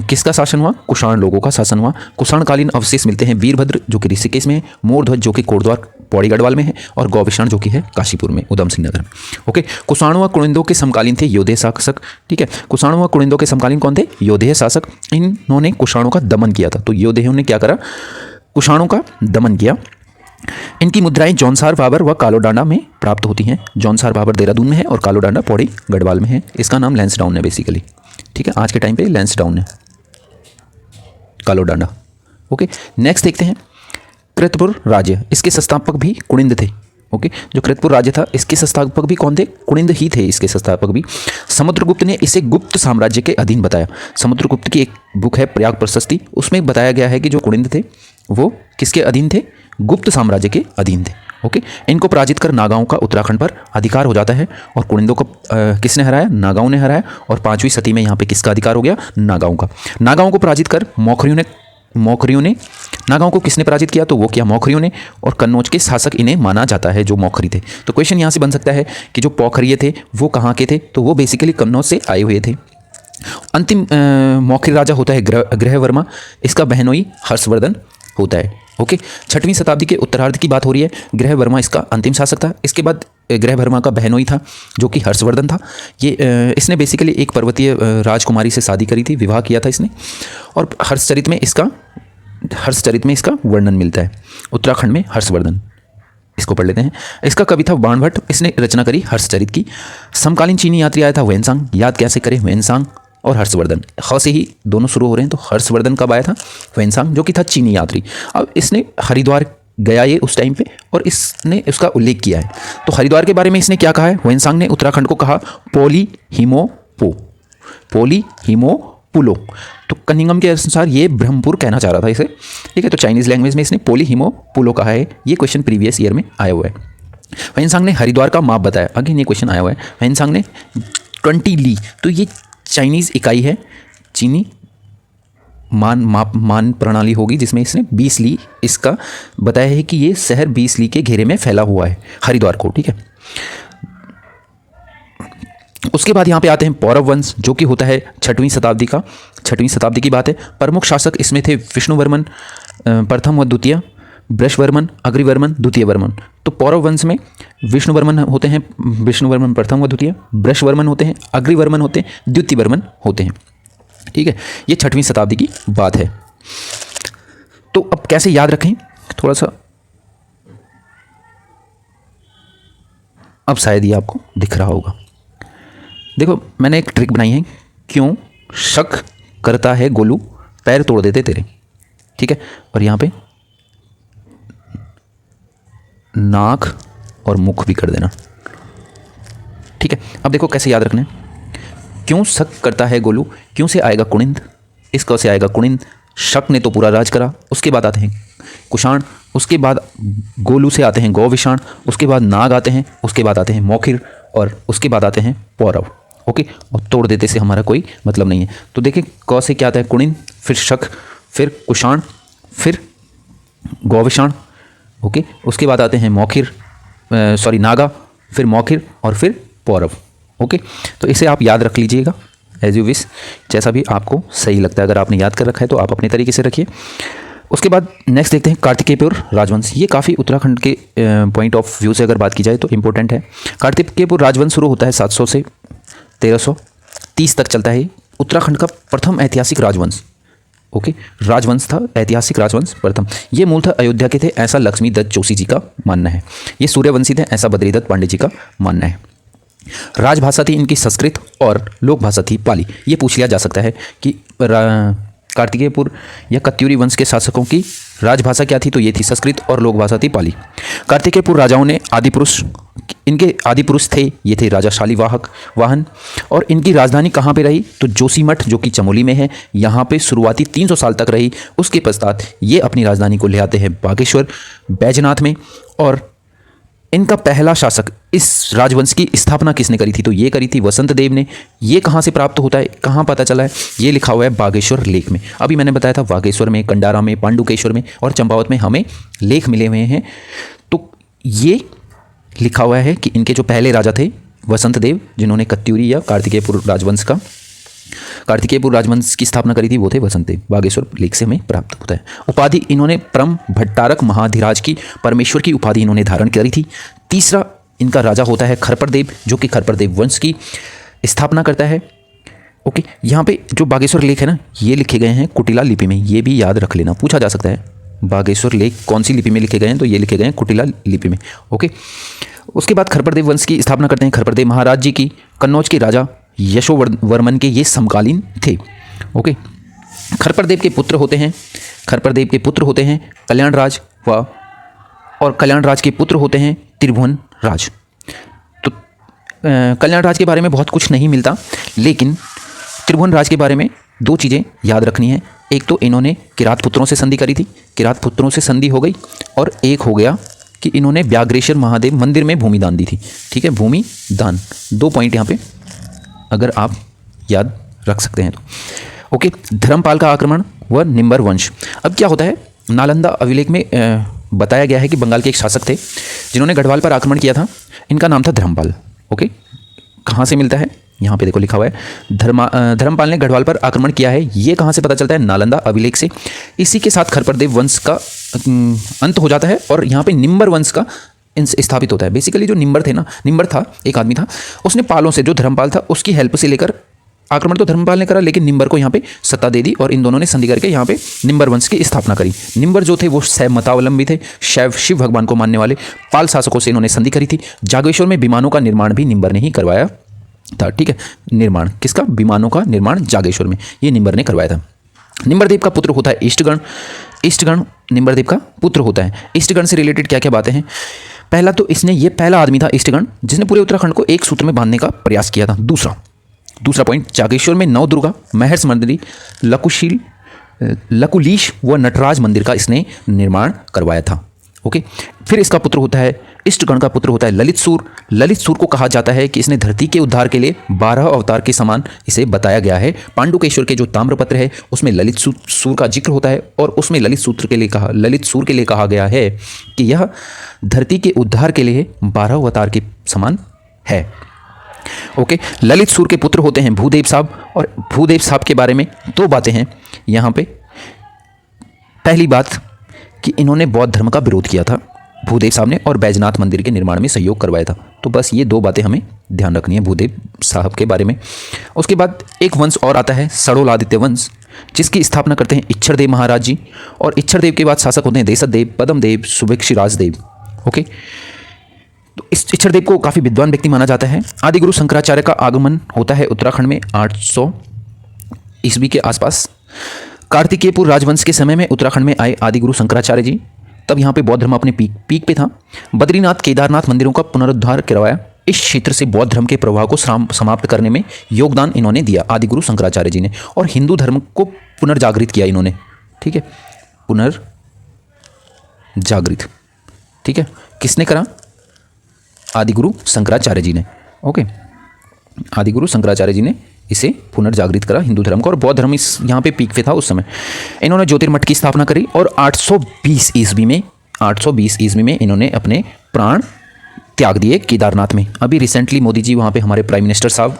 किसका शासन हुआ, कुषाण लोगों का शासन हुआ। कुषाणकालीन अवशेष मिलते हैं वीरभद्र जो कि ऋषिकेश में है, मोरध्वज जो कि कोटद्वार पौड़ी गढ़वाल में है, और गौविषण जो कि है काशीपुर में, उधम सिंह नगर में, ओके। कुषाण व कुणिदों के समकालीन थे योधेय शासक, ठीक है। कुषाण व कुणिदों के समकालीन कौन थे, योधेय शासक। इन्होंने कुषाणों का दमन किया था, तो योधेयों ने क्या करा, कुषाणों का दमन किया। इनकी मुद्राएं जौनसार बाबर व कालोडांडा में प्राप्त होती हैं। जौनसार बाबर देहरादून में है और कालोडांडा पौड़ी गढ़वाल में है। इसका नाम लैंसडाउन है बेसिकली, ठीक है। आज के टाइम पे लैंसडाउन है, कालोडांडा, ओके। नेक्स्ट देखते हैं कृतपुर राज्य, इसके संस्थापक भी कुणिद थे, ओके। जो कृतपुर राज्य था इसके संस्थापक भी कौन थे, कुणिद ही थे इसके संस्थापक भी। समुद्रगुप्त ने इसे गुप्त साम्राज्य के अधीन बताया। समुद्रगुप्त की एक बुक है प्रयाग प्रशस्ति, उसमें बताया गया है कि जो कुणिद थे वो किसके अधीन थे, गुप्त साम्राज्य के अधीन थे, ओके। इनको पराजित कर नागाओं का उत्तराखंड पर अधिकार हो जाता है, और कुणिदों को किसने हराया, नागाओं ने हराया। और 5वीं सदी में यहाँ पे किसका अधिकार हो गया, नागाओं का। नागाओं को पराजित कर मौखरियों ने नागाओं को किसने पराजित किया, तो वो किया मौखरियों ने, और कन्नौज के शासक इन्हें माना जाता है जो मौखरी थे। तो क्वेश्चन यहाँ से बन सकता है कि जो पौखरिये थे वो कहाँ के थे, तो वो बेसिकली कन्नौज से आए हुए थे। अंतिम मौखिक राजा होता है ग्रहवर्मा, इसका बहनोई हर्षवर्धन होता है। ओके, 6वीं शताब्दी के उत्तरार्ध की बात हो रही है। ग्रहवर्मा इसका अंतिम शासक था। इसके बाद ग्रहवर्मा का बहनोई था जो कि हर्षवर्धन था। ये इसने बेसिकली एक पर्वतीय राजकुमारी से शादी करी थी, विवाह किया था इसने, और हर्षचरित में इसका वर्णन मिलता है। उत्तराखंड में हर्षवर्धन, इसको पढ़ लेते हैं। इसका कवि था बाणभट्ट, इसने रचना करी हर्षचरित की। समकालीन चीनी यात्री आया था ह्वेनसांग, याद कैसे करें, ह्वेनसांग और हर्षवर्धन, ख से ही दोनों शुरू हो रहे हैं। तो हर्षवर्धन कब आया था, ह्वेनसांग, जो कि था चीनी यात्री। अब इसने हरिद्वार गया ये उस टाइम पे, और इसने उसका उल्लेख किया है। तो हरिद्वार के बारे में इसने क्या कहा है, ह्वेनसांग ने उत्तराखंड को कहा पोली-हिमो-पुलो। तो कनिंगम के अनुसार ये ब्रह्मपुर कहना चाह रहा था इसे, ठीक है। तो चाइनीज़ लैंग्वेज में इसने पोली-हिमो-पुलो कहा है। ये क्वेश्चन प्रीवियस ईयर में आया हुआ है। ह्वेनसांग ने हरिद्वार का माप बताया, अगेन ये क्वेश्चन आया हुआ है। ह्वेनसांग ने 20 ली, तो ये चाइनीज़ इकाई है, चीनी मान प्रणाली होगी, जिसमें इसने 20 ली इसका बताया है कि ये शहर 20 ली के घेरे में फैला हुआ है, हरिद्वार को, ठीक है। उसके बाद यहाँ पे आते हैं पौरव वंश, जो कि होता है 6वीं शताब्दी की बात है। प्रमुख शासक इसमें थे विष्णुवर्मन प्रथम व द्वितीय, ब्रशवर्मन, अग्रिवर्मन, द्वितीयवर्मन। तो पौरव वंश में विष्णुवर्मन होते हैं, विष्णुवर्मन प्रथम व द्वितीय, ब्रशवर्मन होते हैं, अग्रिवर्मन होते हैं, द्वितीयवर्मन होते हैं, ठीक है। ये 6वीं शताब्दी की बात है। तो अब कैसे याद रखें, थोड़ा सा, अब शायद ये आपको दिख रहा होगा। देखो, मैंने एक ट्रिक बनाई है, क्यों शक करता है गोलू, पैर तोड़ देते तेरे, ठीक है। और यहाँ पे नाक और मुख भी कर देना, ठीक है। अब देखो कैसे याद रखना है। क्यों शक करता है गोलू, क्यों से आएगा कुणिंद, इस क से आएगा कुणिंद, शक ने तो पूरा राज करा। उसके बाद आते हैं कुषाण, उसके बाद गोलू से आते हैं गौविषाण, उसके बाद नाग आते हैं, उसके बाद आते हैं मौखिर, और उसके बाद आते हैं पौरव। ओके, और तोड़ देते से हमारा कोई मतलब नहीं है। तो देखिए, क से क्या आता है कुणिंद, फिर शक, फिर कुषाण, फिर गौविषाण। ओके, उसके बाद आते हैं नागा, फिर मौखिर, और फिर पौरव। ओके, तो इसे आप याद रख लीजिएगा एज यू विश, जैसा भी आपको सही लगता है। अगर आपने याद कर रखा है तो आप अपने तरीके से रखिए। उसके बाद नेक्स्ट देखते हैं कार्तिकेयपुर राजवंश। ये काफ़ी उत्तराखंड के पॉइंट ऑफ व्यू से अगर बात की जाए तो इम्पोर्टेंट है। कार्तिकेयपुर राजवंश शुरू होता है 700 से 1330 तक चलता है। उत्तराखंड का प्रथम ऐतिहासिक राजवंश, ओके, राजवंश था, ऐतिहासिक राजवंश प्रथम। ये मूलतः अयोध्या के थे, ऐसा लक्ष्मी दत्त जोशी जी का मानना है। ये सूर्यवंशी थे, ऐसा बद्रीदत्त पांडे जी का मानना है। राजभाषा थी इनकी संस्कृत, और लोक भाषा थी पाली। ये पूछ लिया जा सकता है कि कार्तिकेयपुर या कत्यूरी वंश के शासकों की राजभाषा क्या थी, तो ये थी संस्कृत, और लोक भाषा थी पाली। कार्तिकेयपुर राजाओं ने इनके आदि पुरुष थे, ये थे राजा शालिवाहन। और इनकी राजधानी कहाँ पे रही, तो जोशीमठ, जो कि चमोली में है, यहाँ पे शुरुआती 300 साल तक रही। उसके पश्चात ये अपनी राजधानी को ले आते हैं बागेश्वर बैजनाथ में। और इनका पहला शासक, इस राजवंश की स्थापना किसने करी थी, तो ये करी थी वसंत देव ने। ये कहाँ से प्राप्त होता है, कहाँ पता चला है, ये लिखा हुआ है बागेश्वर लेख में। अभी मैंने बताया था बागेश्वर में, कंडारा में, पांडुकेश्वर में और चंपावत में हमें लेख मिले हुए हैं। तो ये लिखा हुआ है कि इनके जो पहले राजा थे वसंत देव, जिन्होंने कत्यूरी या कार्तिकेयपुर राजवंश की स्थापना करी थी, वो थे वसंत देव। बागेश्वर लेख से हमें प्राप्त होता है। उपाधि इन्होंने परम भट्टारक महाधिराज की, परमेश्वर की उपाधि इन्होंने धारण करी थी। तीसरा इनका राजा होता है खरपर देव, जो कि खरपर देव वंश की स्थापना करता है। ओके, यहाँ पे जो बागेश्वर लेख है ना, ये लिखे गए हैं कुटिला लिपि में, ये भी याद रख लेना, पूछा जा सकता है बागेश्वर लेख कौन सी लिपि में लिखे गए हैं, तो ये लिखे गए हैं कुटिला लिपि में। ओके, उसके बाद खरपर देव वंश की स्थापना करते हैं खरपर देव महाराज जी की। कन्नौज के राजा यशोवर्मन के ये समकालीन थे। ओके, खरपर देव के पुत्र होते हैं कल्याणराज और कल्याणराज के पुत्र होते हैं त्रिभुवन राज। तो कल्याणराज के बारे में बहुत कुछ नहीं मिलता, लेकिन त्रिभुवन राज के बारे में 2 चीज़ें याद रखनी है। एक तो इन्होंने किरात पुत्रों से संधि करी थी, किरात पुत्रों से संधि हो गई, और एक हो गया कि इन्होंने व्याघ्रेश्वर महादेव मंदिर में भूमि दान दी थी। ठीक है, भूमि दान, 2 पॉइंट यहाँ पे अगर आप याद रख सकते हैं तो। ओके, धर्मपाल का आक्रमण व निम्बर वंश। अब क्या होता है, नालंदा अभिलेख में बताया गया है कि बंगाल के एक शासक थे जिन्होंने गढ़वाल पर आक्रमण किया था। इनका नाम था धर्मपाल। ओके, कहाँ से मिलता है, यहाँ पे देखो लिखा हुआ है धर्मपाल ने गढ़वाल पर आक्रमण किया है। ये कहाँ से पता चलता है? नालंदा अभिलेख से। इसी के साथ खरप्रदेव वंश का अंत हो जाता है और यहाँ पे निम्बर वंश का स्थापित होता है। बेसिकली जो निम्बर था, एक आदमी था, उसने पालों से, जो धर्मपाल था उसकी हेल्प से लेकर आक्रमण तो धर्मपाल ने करा, लेकिन निम्बर को यहाँ पे सत्ता दे दी और इन दोनों ने संधि करके यहाँ पे निम्बर वंश की स्थापना करी। निम्बर जो थे वो शैव मतावलंबी थे, शिव भगवान को मानने वाले पाल शासकों से इन्होंने संधि करी थी। जागेश्वर में विमानों का निर्माण भी निम्बर ने ही करवाया था। ठीक है, निर्माण किसका? विमानों का निर्माण जागेश्वर में ये निम्बर ने करवाया था। निम्बरदेव का पुत्र होता है इष्टगण। इष्टगण निम्बरदेव का पुत्र होता है। इष्टगण से रिलेटेड क्या क्या बातें हैं? पहला तो ये पहला आदमी था इष्टगण जिसने पूरे उत्तराखंड को एक सूत्र में बांधने का प्रयास किया था। दूसरा पॉइंट, जागेश्वर में नवदुर्गा, महर्ष मंदिर, लकुलीश व नटराज मंदिर का इसने निर्माण करवाया था। ओके, फिर इसका पुत्र होता है, इष्टगण का पुत्र होता है ललित सूर। ललित सूर को कहा जाता है कि इसने धरती के उद्धार के लिए 12 अवतार के समान इसे बताया गया है। पांडुकेश्वर के जो ताम्रपत्र है उसमें ललित सूर का जिक्र होता है और उसमें ललित सूर के लिए कहा गया है कि यह धरती के उद्धार के लिए 12 अवतार के समान है। ओके, ललित सूर के पुत्र होते हैं भूदेव साहब। और भूदेव साहब के बारे में दो बातें हैं यहाँ पे। पहली बात कि इन्होंने बौद्ध धर्म का विरोध किया था भूदेव साहब ने, और बैजनाथ मंदिर के निर्माण में सहयोग करवाया था। तो बस ये दो बातें हमें ध्यान रखनी है भूदेव साहब के बारे में। उसके बाद एक वंश और आता है सड़ोलादित्य वंश, जिसकी स्थापना करते हैं इच्छरदेव महाराज जी। और इच्छरदेव के बाद शासक होते हैं देशदेव, पद्मदेव, सुभिक्षिराज देव। ओके, तो इस इच्छरदेव को काफ़ी विद्वान व्यक्ति माना जाता है। आदिगुरु शंकराचार्य का आगमन होता है उत्तराखंड में 800 ईस्वी के आसपास। कार्तिकेयपुर राजवंश के समय में उत्तराखंड में आए आदिगुरु शंकराचार्य जी। तब यहाँ पे बौद्ध धर्म अपने पीक पे था। बद्रीनाथ, केदारनाथ मंदिरों का पुनरुद्धार करवाया। इस क्षेत्र से बौद्ध धर्म के प्रभाव को समाप्त करने में योगदान इन्होंने दिया आदिगुरु शंकराचार्य जी ने, और हिंदू धर्म को पुनर्जागृत किया इन्होंने। ठीक है, पुनर्जागृत, ठीक है, किसने करा? आदिगुरु शंकराचार्य जी ने। ओके, आदिगुरु शंकराचार्य जी ने इसे पुनर्जागृत करा हिंदू धर्म को, और बौद्ध धर्म इस यहाँ पे पीक पे था उस समय। इन्होंने ज्योतिर्मठ की स्थापना करी और 820 ईस्वी में इन्होंने अपने प्राण त्याग दिए केदारनाथ में। अभी रिसेंटली मोदी जी वहाँ पे, हमारे प्राइम मिनिस्टर साहब,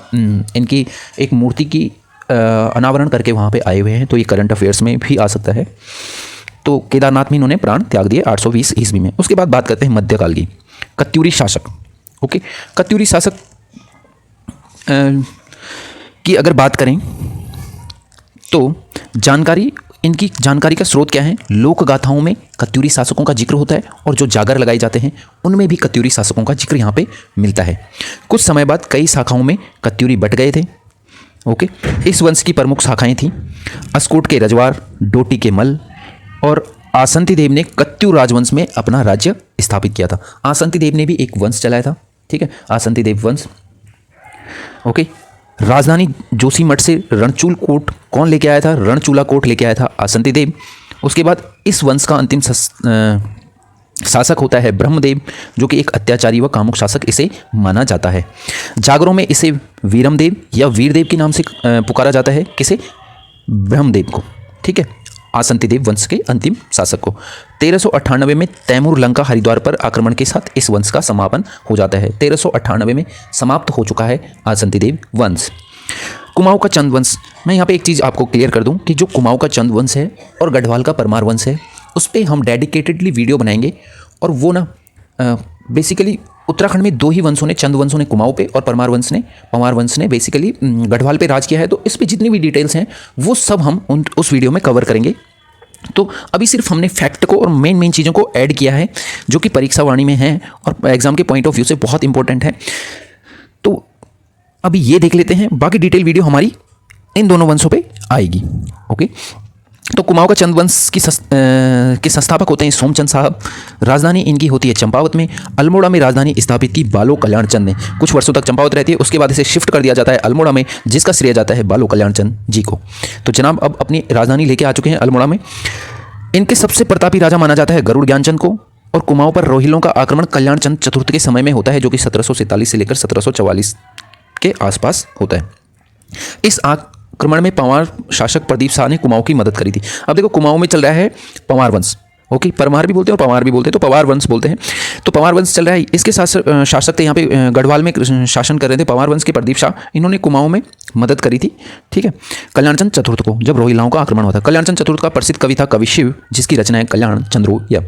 इनकी एक मूर्ति की अनावरण करके वहाँ पे आए हुए हैं, तो ये करंट अफेयर्स में भी आ सकता है। तो केदारनाथ में इन्होंने प्राण त्याग दिए 820 ईस्वी में। उसके बाद बात करते हैं मध्यकाल की। कत्यूरी शासक। ओके, कत्यूरी शासक की अगर बात करें तो इनकी जानकारी का स्रोत क्या है? लोक गाथाओं में कत्यूरी शासकों का जिक्र होता है, और जो जागर लगाए जाते हैं उनमें भी कत्यूरी शासकों का जिक्र यहाँ पे मिलता है। कुछ समय बाद कई शाखाओं में कत्यूरी बट गए थे। ओके, इस वंश की प्रमुख शाखाएं थीं अस्कोट के रजवार, डोटी के मल, और आसंती देव ने कत्यूर राजवंश में अपना राज्य स्थापित किया था। आसंती देव ने भी एक वंश चलाया था। ठीक है, आसंती देव वंश। ओके, राजधानी जोशीमठ से रणचूल कोट कौन लेके आया था? रणचूला कोट लेके आया था आसंती देव। उसके बाद इस वंश का अंतिम शासक होता है ब्रह्मदेव, जो कि एक अत्याचारी व कामुक शासक इसे माना जाता है। जागरों में इसे वीरमदेव या वीरदेव के नाम से पुकारा जाता है। किसे? ब्रह्मदेव को। ठीक है, आसंती देव वंश के अंतिम शासक को। 1398 में तैमूर लंका हरिद्वार पर आक्रमण के साथ इस वंश का समापन हो जाता है। 1398 में समाप्त हो चुका है आसंती देव वंश। कुमाऊं का चंद वंश। मैं यहाँ पे एक चीज़ आपको क्लियर कर दूं कि जो कुमाऊं का चंद वंश है और गढ़वाल का परमार वंश है, उस पर हम डेडिकेटेडली वीडियो बनाएंगे। और वो ना बेसिकली उत्तराखंड में दो ही वंशों ने, चंद वंशों ने कुमाऊं पे और परमार वंश ने बेसिकली गढ़वाल पे राज किया है। तो इस पे जितनी भी डिटेल्स हैं वो सब हम उस वीडियो में कवर करेंगे। तो अभी सिर्फ हमने फैक्ट को और मेन चीज़ों को ऐड किया है जो कि परीक्षा वाणी में है और एग्जाम के पॉइंट ऑफ व्यू से बहुत इंपॉर्टेंट है। तो अभी ये देख लेते हैं, बाकी डिटेल वीडियो हमारी इन दोनों वंशों पे आएगी। ओके, तो कुमाऊं का चंद वंश के संस्थापक होते हैं सोमचंद साहब। राजधानी इनकी होती है चंपावत में। अल्मोड़ा में राजधानी स्थापित की बालो कल्याण चंद ने। कुछ वर्षों तक चंपावत रहती है, उसके बाद इसे शिफ्ट कर दिया जाता है अल्मोड़ा में, जिसका श्रेय जाता है बालो कल्याण चंद जी को। तो जनाब अब अपनी राजधानी लेके आ चुके हैं अल्मोड़ा में। इनके सबसे प्रतापी राजा माना जाता है गरुड़ ज्ञानचंद को। और कुमाऊं पर रोहिलों का आक्रमण कल्याण चंद चतुर्थ के समय में होता है, जो कि 1747 से लेकर 1744 के आसपास होता है। इस आक्रमण में पंवार शासक प्रदीप शाह ने कुमाऊं की मदद करी थी। अब देखो, कुमाऊं में चल रहा है पंवार वंश, ओके, परमार भी बोलते हैं और पवार भी बोलते हैं, तो पवार वंश बोलते हैं। तो पवार वंश चल रहा है। इसके शासक थे यहाँ पे गढ़वाल में शासन कर रहे थे पवार वंश के प्रदीप शाह। इन्होंने कुमाऊं में मदद करी थी, ठीक है, कल्याणचंद चतुर्थ को, जब रोहिलाओं का आक्रमण हुआ था। कल्याणचंद चतुर्थ का प्रसिद्ध कवि था कवि शिव, जिसकी रचना है कल्याण चंद्रोय।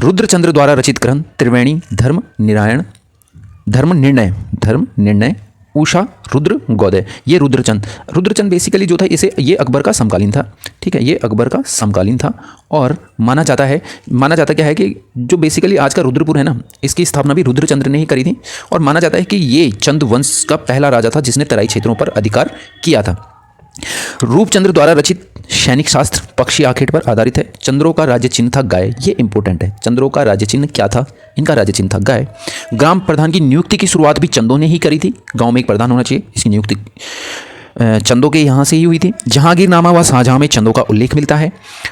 रुद्रचंद्र द्वारा रचित ग्रंथ त्रिवेणी धर्म निर्णय उषा रुद्र गौदय, ये रुद्रचंद बेसिकली जो था ये अकबर का समकालीन था, ठीक है, ये अकबर का समकालीन था। और माना जाता क्या है कि जो बेसिकली आज का रुद्रपुर है ना, इसकी स्थापना भी रुद्रचंद्र ने ही करी थी। और माना जाता है कि ये चंद वंश का पहला राजा था जिसने तराई क्षेत्रों पर अधिकार किया था। रूपचंद्र द्वारा रचित सैनिक शास्त्र पक्षी आखेट पर आधारित है। चंद्रों का राज्य चिन्ह था गाय, ये इंपॉर्टेंट है। चंद्रों का राज्य चिन्ह क्या था? इनका राज्य चिन्ह था गाय। ग्राम प्रधान की नियुक्ति की शुरुआत भी चंदों ने ही करी थी। गांव में एक प्रधान होना चाहिए, इसकी नियुक्ति चंदों के यहाँ से ही हुई थी। जहांगीरनामा व शाहजहां में चंदों का उल्लेख मिलता है।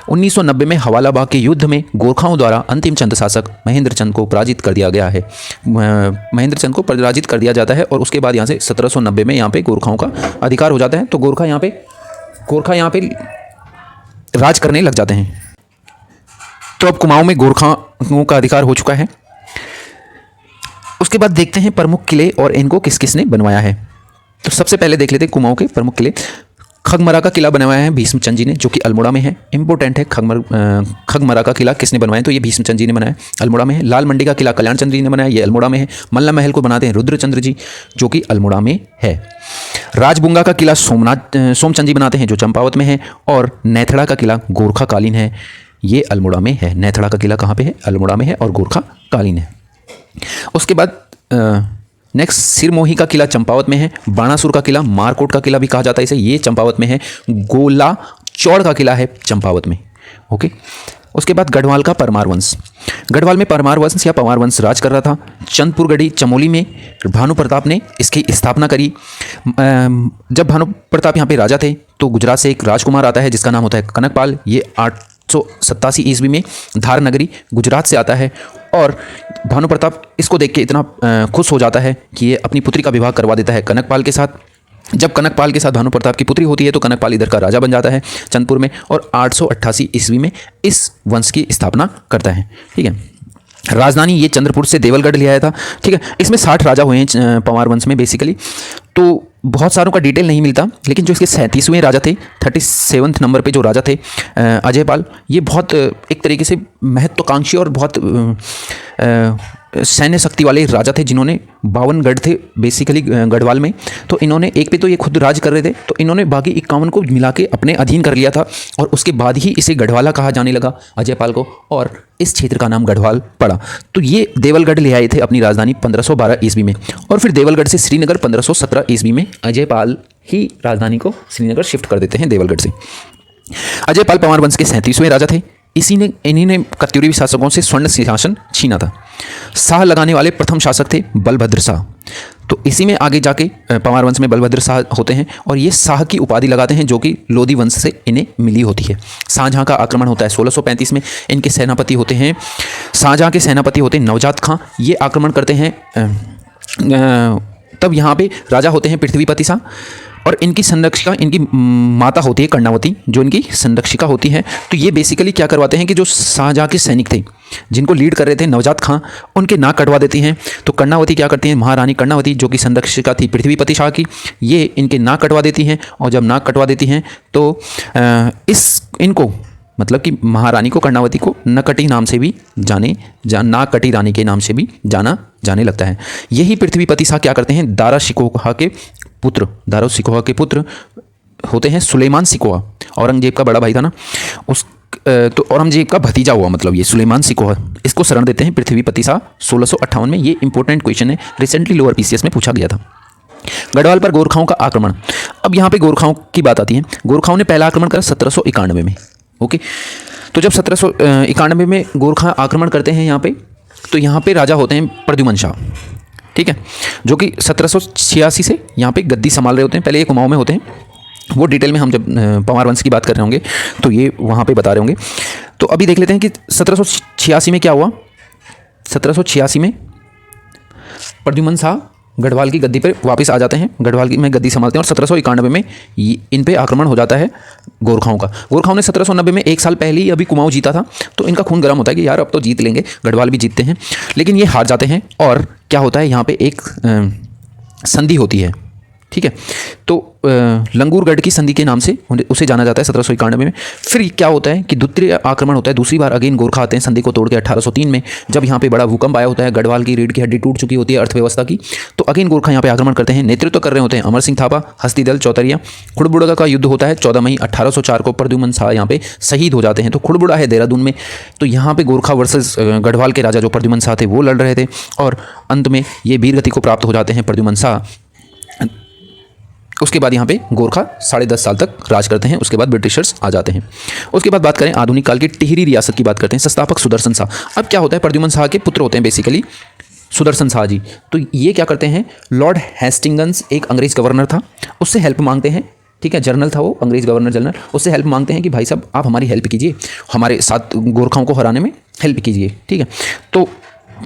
1990 में हवाला बाग के युद्ध में गोरखाओं द्वारा अंतिम चंद शासक महेंद्र चंद को पराजित कर दिया गया है। महेंद्र चंद को पराजित कर दिया जाता है और उसके बाद यहाँ से 1790 में यहाँ पे गोरखाओं का अधिकार हो जाता है। तो गोरखा यहाँ पे राज करने लग जाते हैं। तो अब कुमाऊं में गोरखाओं का अधिकार हो चुका है। उसके बाद देखते हैं प्रमुख किले और इनको किस किस ने बनवाया है। तो सबसे पहले देख लेते हैं कुमाऊं के प्रमुख किले। खगमरा का किला बनवाया है भीष्मचंद जी ने, जो कि अल्मोड़ा में है। इंपॉर्टेंट है, खगमरा का किला किसने बनवाया? तो ये भीष्मचंद जी ने बनाया, अल्मोड़ा में है। लाल मंडी का किला कल्याणचंद जी ने बनाया, ये अल्मोड़ा में है। मल्ला महल को बनाते हैं रुद्रचंद्र जी, जो कि अल्मोड़ा में है। राजबुंगा का किला सोमचंद जी बनाते हैं, जो चंपावत में है। और नैथड़ा का किला गोरखा कालीन है, ये अल्मोड़ा में है। नैथड़ा का किला कहाँ पे है? अल्मोड़ा में है और गोरखा कालीन है। उसके बाद नेक्स्ट सिरमोही का किला चंपावत में है। बाणासुर का किला, मारकोट का किला भी कहा जाता है इसे, ये चंपावत में है। गोला चौड़ का किला है चंपावत में। ओके, उसके बाद गढ़वाल का परमार वंश। गढ़वाल में परमार वंश या पवार वंश राज कर रहा था। चंदपुरगढ़ी चमोली में भानु प्रताप ने इसकी स्थापना करी। जब भानु प्रताप यहाँ पे राजा थे तो गुजरात से एक राजकुमार आता है जिसका नाम होता है कनकपाल। ये 887 ईस्वी में धार नगरी गुजरात से आता है। और भानु प्रताप इसको देख के इतना खुश हो जाता है कि ये अपनी पुत्री का विवाह करवा देता है कनकपाल के साथ। जब कनकपाल के साथ भानु प्रताप की पुत्री होती है तो कनकपाल इधर का राजा बन जाता है चंदपुर में, और 888 ईस्वी में इस वंश की स्थापना करता है। ठीक है, राजधानी ये चंद्रपुर से देवलगढ़ ले आया था। ठीक है, इसमें 60 राजा हुए हैं पवार वंश में बेसिकली। तो बहुत सारों का डिटेल नहीं मिलता, लेकिन जो इसके 37वें राजा थे, 37वें नंबर पे जो राजा थे अजयपाल, ये बहुत एक तरीके से महत्वाकांक्षी और बहुत सैन्य शक्ति वाले राजा थे, जिन्होंने 52 गढ़ थे बेसिकली गढ़वाल में। तो इन्होंने एक पे तो ये खुद राज कर रहे थे, तो इन्होंने बाकी 51 को मिला के अपने अधीन कर लिया था। और उसके बाद ही इसे गढ़वाला कहा जाने लगा अजयपाल को, और इस क्षेत्र का नाम गढ़वाल पड़ा। तो ये देवलगढ़ ले आए थे अपनी राजधानी 1512 ईस्वी में, और फिर देवलगढ़ से श्रीनगर 1517 ईस्वी में अजयपाल ही राजधानी को श्रीनगर शिफ्ट कर देते हैं देवलगढ़ से। अजयपाल पवार वंश के 37वें राजा थे। इन्हीं ने कत्यूरी शासकों से स्वर्ण सिंहासन छीना था। शाह लगाने वाले प्रथम शासक थे बलभद्र शाह। तो इसी में आगे जाके पवार वंश में बलभद्र शाह होते हैं, और ये शाह की उपाधि लगाते हैं, जो कि लोधी वंश से इन्हें मिली होती है। शाहजहां का आक्रमण होता है 1635 में। इनके सेनापति होते हैं, शाहजहां के सेनापति होते हैं नवजात खां। ये आक्रमण करते हैं। तब यहाँ पे राजा होते हैं पृथ्वीपति शाह, और इनकी संरक्षिका इनकी माता होती है कर्णावती, जो इनकी संरक्षिका होती है। तो ये बेसिकली क्या करवाते हैं कि जो शाहजहां के सैनिक थे, जिनको लीड कर रहे थे नवजात खां, उनके नाक कटवा देती हैं। तो कर्णावती क्या करती हैं, महारानी कर्णावती, जो कि संरक्षिका थी पृथ्वीपति शाह की, ये इनके नाक कटवा देती हैं। और जब नाक कटवा देती हैं तो इनको मतलब कि महारानी को, कर्णावती को नकटी नाम से भी नाकटी रानी के नाम से भी जाना जाने लगता है। यही पृथ्वीपति शाह क्या करते हैं, दारा शिकोहा के पुत्र होते हैं सुलेमान शिकोहा। औरंगजेब का बड़ा भाई था ना, तो औरंगजेब का भतीजा हुआ, मतलब ये सुलेमान शिकोहा। इसको शरण देते हैं पृथ्वीपति शाह 1658 में। ये इंपॉर्टेंट क्वेश्चन है, रिसेंटली लोअर पीसीएस में पूछा गया था। गढ़वाल पर गोरखाओं का आक्रमण। अब यहाँ पे गोरखाओं की बात आती है। गोरखाओं ने पहला आक्रमण करा 1791 में। ओके, तो जब 1791 में गोरखा आक्रमण करते हैं यहाँ पे, तो यहाँ पे राजा होते हैं प्रद्युमन शाह। ठीक है, जो कि 1786 से यहाँ पे गद्दी संभाल रहे होते हैं। पहले ये कुमाऊं में होते हैं, वो डिटेल में हम जब पवार वंश की बात कर रहे होंगे तो ये वहाँ पे बता रहे होंगे। तो अभी देख लेते हैं कि 1786 में क्या हुआ। 1786 में प्रद्युमन शाह गढ़वाल की गद्दी पर वापस आ जाते हैं, गढ़वाल की में गद्दी संभालते हैं और 1791 में इन पे आक्रमण हो जाता है गोरखाओं का। गोरखाओं ने 1790 में एक साल पहले ही अभी कुमाऊं जीता था, तो इनका खून गर्म होता है कि यार अब तो जीत लेंगे, गढ़वाल भी जीतते हैं, लेकिन ये हार जाते हैं। और क्या होता है, यहाँ पे एक संधि होती है, ठीक है, तो लंगूरगढ़ की संधि के नाम से उसे जाना जाता है 1791 में। फिर क्या होता है कि द्वितीय आक्रमण होता है, दूसरी बार अगेन गोरखा आते हैं संधि को तोड़ के 1803 में, जब यहाँ पे बड़ा भूकंप आया होता है, गढ़वाल की रीढ़ की हड्डी टूट चुकी होती है अर्थव्यवस्था की, तो अगेन गोरखा यहाँ पे आक्रमण करते हैं। नेतृत्व कर रहे होते हैं अमर सिंह थापा, हस्तीदल चौतरिया। खुड़बुड़ा का युद्ध होता है 14 मई 1804 को, प्रद्युमन शाह यहाँ पे शहीद हो जाते हैं। तो खुड़बुड़ा है देहरादून में, तो यहाँ पे गोरखा वर्सेस गढ़वाल के राजा जो प्रद्युमन शाह थे वो लड़ रहे थे, और अंत में ये वीरगति को प्राप्त हो जाते हैं प्रद्युमन शाह। उसके बाद यहाँ पे गोरखा 10.5 साल तक राज करते हैं, उसके बाद ब्रिटिशर्स आ जाते हैं। उसके बाद बात करें आधुनिक काल की टिहरी रियासत की बात करते हैं, संस्थापक सुदर्शन शाह। अब क्या होता है, प्रद्युमन शाह के पुत्र होते हैं बेसिकली सुदर्शन शाह जी। तो ये क्या करते हैं, लॉर्ड हेस्टिंगस एक अंग्रेज गवर्नर था, उससे हेल्प मांगते हैं, ठीक है, जनरल था वो, अंग्रेज गवर्नर जनरल, उससे हेल्प मांगते हैं कि भाई साहब आप हमारी हेल्प कीजिए, हमारे साथ गोरखाओं को हराने में हेल्प कीजिए, ठीक है। तो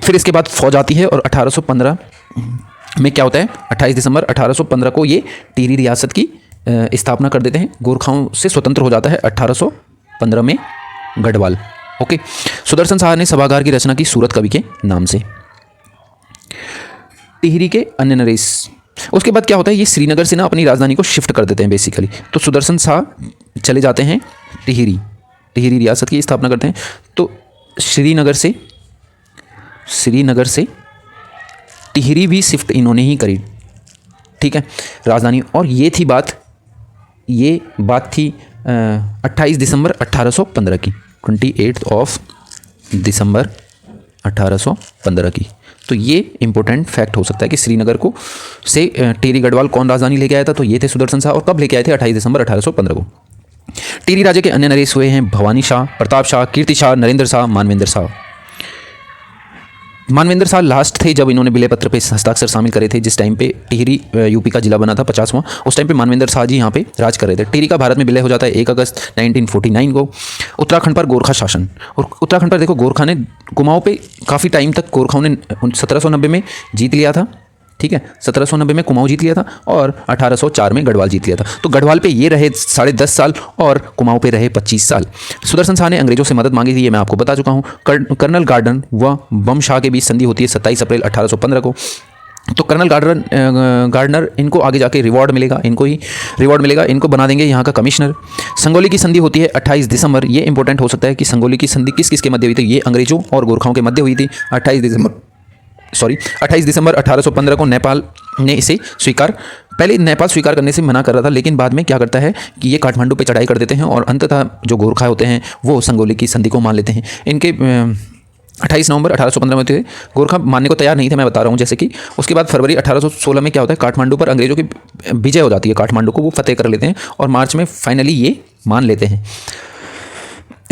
फिर इसके बाद फौज आती है और 1815 में क्या होता है, 28 दिसंबर 1815 को ये टिहरी रियासत की स्थापना कर देते हैं। गोरखाओं से स्वतंत्र हो जाता है 1815 में गढ़वाल। ओके, सुदर्शन शाह ने सभागार की रचना की सूरत कवि के नाम से। टिहरी के अन्य नरेश, उसके बाद क्या होता है, ये श्रीनगर से ना अपनी राजधानी को शिफ्ट कर देते हैं बेसिकली। तो सुदर्शन शाह चले जाते हैं टिहरी रियासत की स्थापना करते हैं। तो श्रीनगर से टिहरी भी शिफ्ट इन्होंने ही करी, ठीक है, राजधानी। और ये बात थी 28 दिसंबर 1815 की, 28 दिसंबर 1815 की। तो ये इंपॉर्टेंट फैक्ट हो सकता है कि श्रीनगर को से टिहरी गढ़वाल कौन राजधानी लेके आया था, तो ये थे सुदर्शन शाह। और कब लेके आए थे, 28 दिसंबर 1815 को। टिहरी राज्य के अन्य नरेश हुए हैं भवानी शाह, प्रताप शाह, कीर्ति शाह, नरेंद्र शाह, मानवेंद्र शाह। मानवेंद्र शाह लास्ट थे जब इन्होंने विलय पत्र पे हस्ताक्षर शामिल करे थे, जिस टाइम पे टिहरी यूपी का जिला बना था 50वां, उस टाइम पे मानवेंद्र शाह जी यहाँ पे राज कर रहे थे। टिहरी का भारत में विलय हो जाता है 1 अगस्त 1949 को। उत्तराखंड पर गोरखा शासन, और उत्तराखंड पर देखो गोरखा ने कुमाऊं पे काफ़ी टाइम तक गोरखाओं ने 1790 में जीत लिया था, ठीक है, 1790 में कुमाऊं जीत लिया था और 1804 में गढ़वाल जीत लिया था। तो गढ़वाल पे ये रहे 10.5 साल और कुमाऊं पे रहे 25 साल। सुदर्शन शाह ने अंग्रेजों से मदद मांगी थी, ये मैं आपको बता चुका हूँ। कर्नल गार्डन व बम शाह के बीच संधि होती है 27 अप्रैल 1815 को। तो कर्नल गार्डनर इनको आगे जाके रिवॉर्ड मिलेगा, इनको बना देंगे यहाँ का कमिश्नर। संगोली की संधि होती है 28 दिसंबर, ये इंपॉर्टेंट हो सकता है कि संगोली की संधि किस किस के मध्य हुई थी, ये अंग्रेजों और गोरखाओं के मध्य हुई थी। 28 दिसंबर 1815 को नेपाल ने इसे स्वीकार, पहले नेपाल स्वीकार करने से मना कर रहा था, लेकिन बाद में क्या करता है कि ये काठमांडू पे चढ़ाई कर देते हैं और अंततः जो गोरखा होते हैं वो संगोली की संधि को मान लेते हैं। इनके 28 नवंबर 1815 में थे, गोरखा मानने को तैयार नहीं थे, मैं बता रहा हूँ जैसे कि। उसके बाद फरवरी 1816 में क्या होता है, काठमांडू पर अंग्रेजों की विजय हो जाती है, काठमांडू को वो फतेह कर लेते हैं और मार्च में फाइनली ये मान लेते हैं।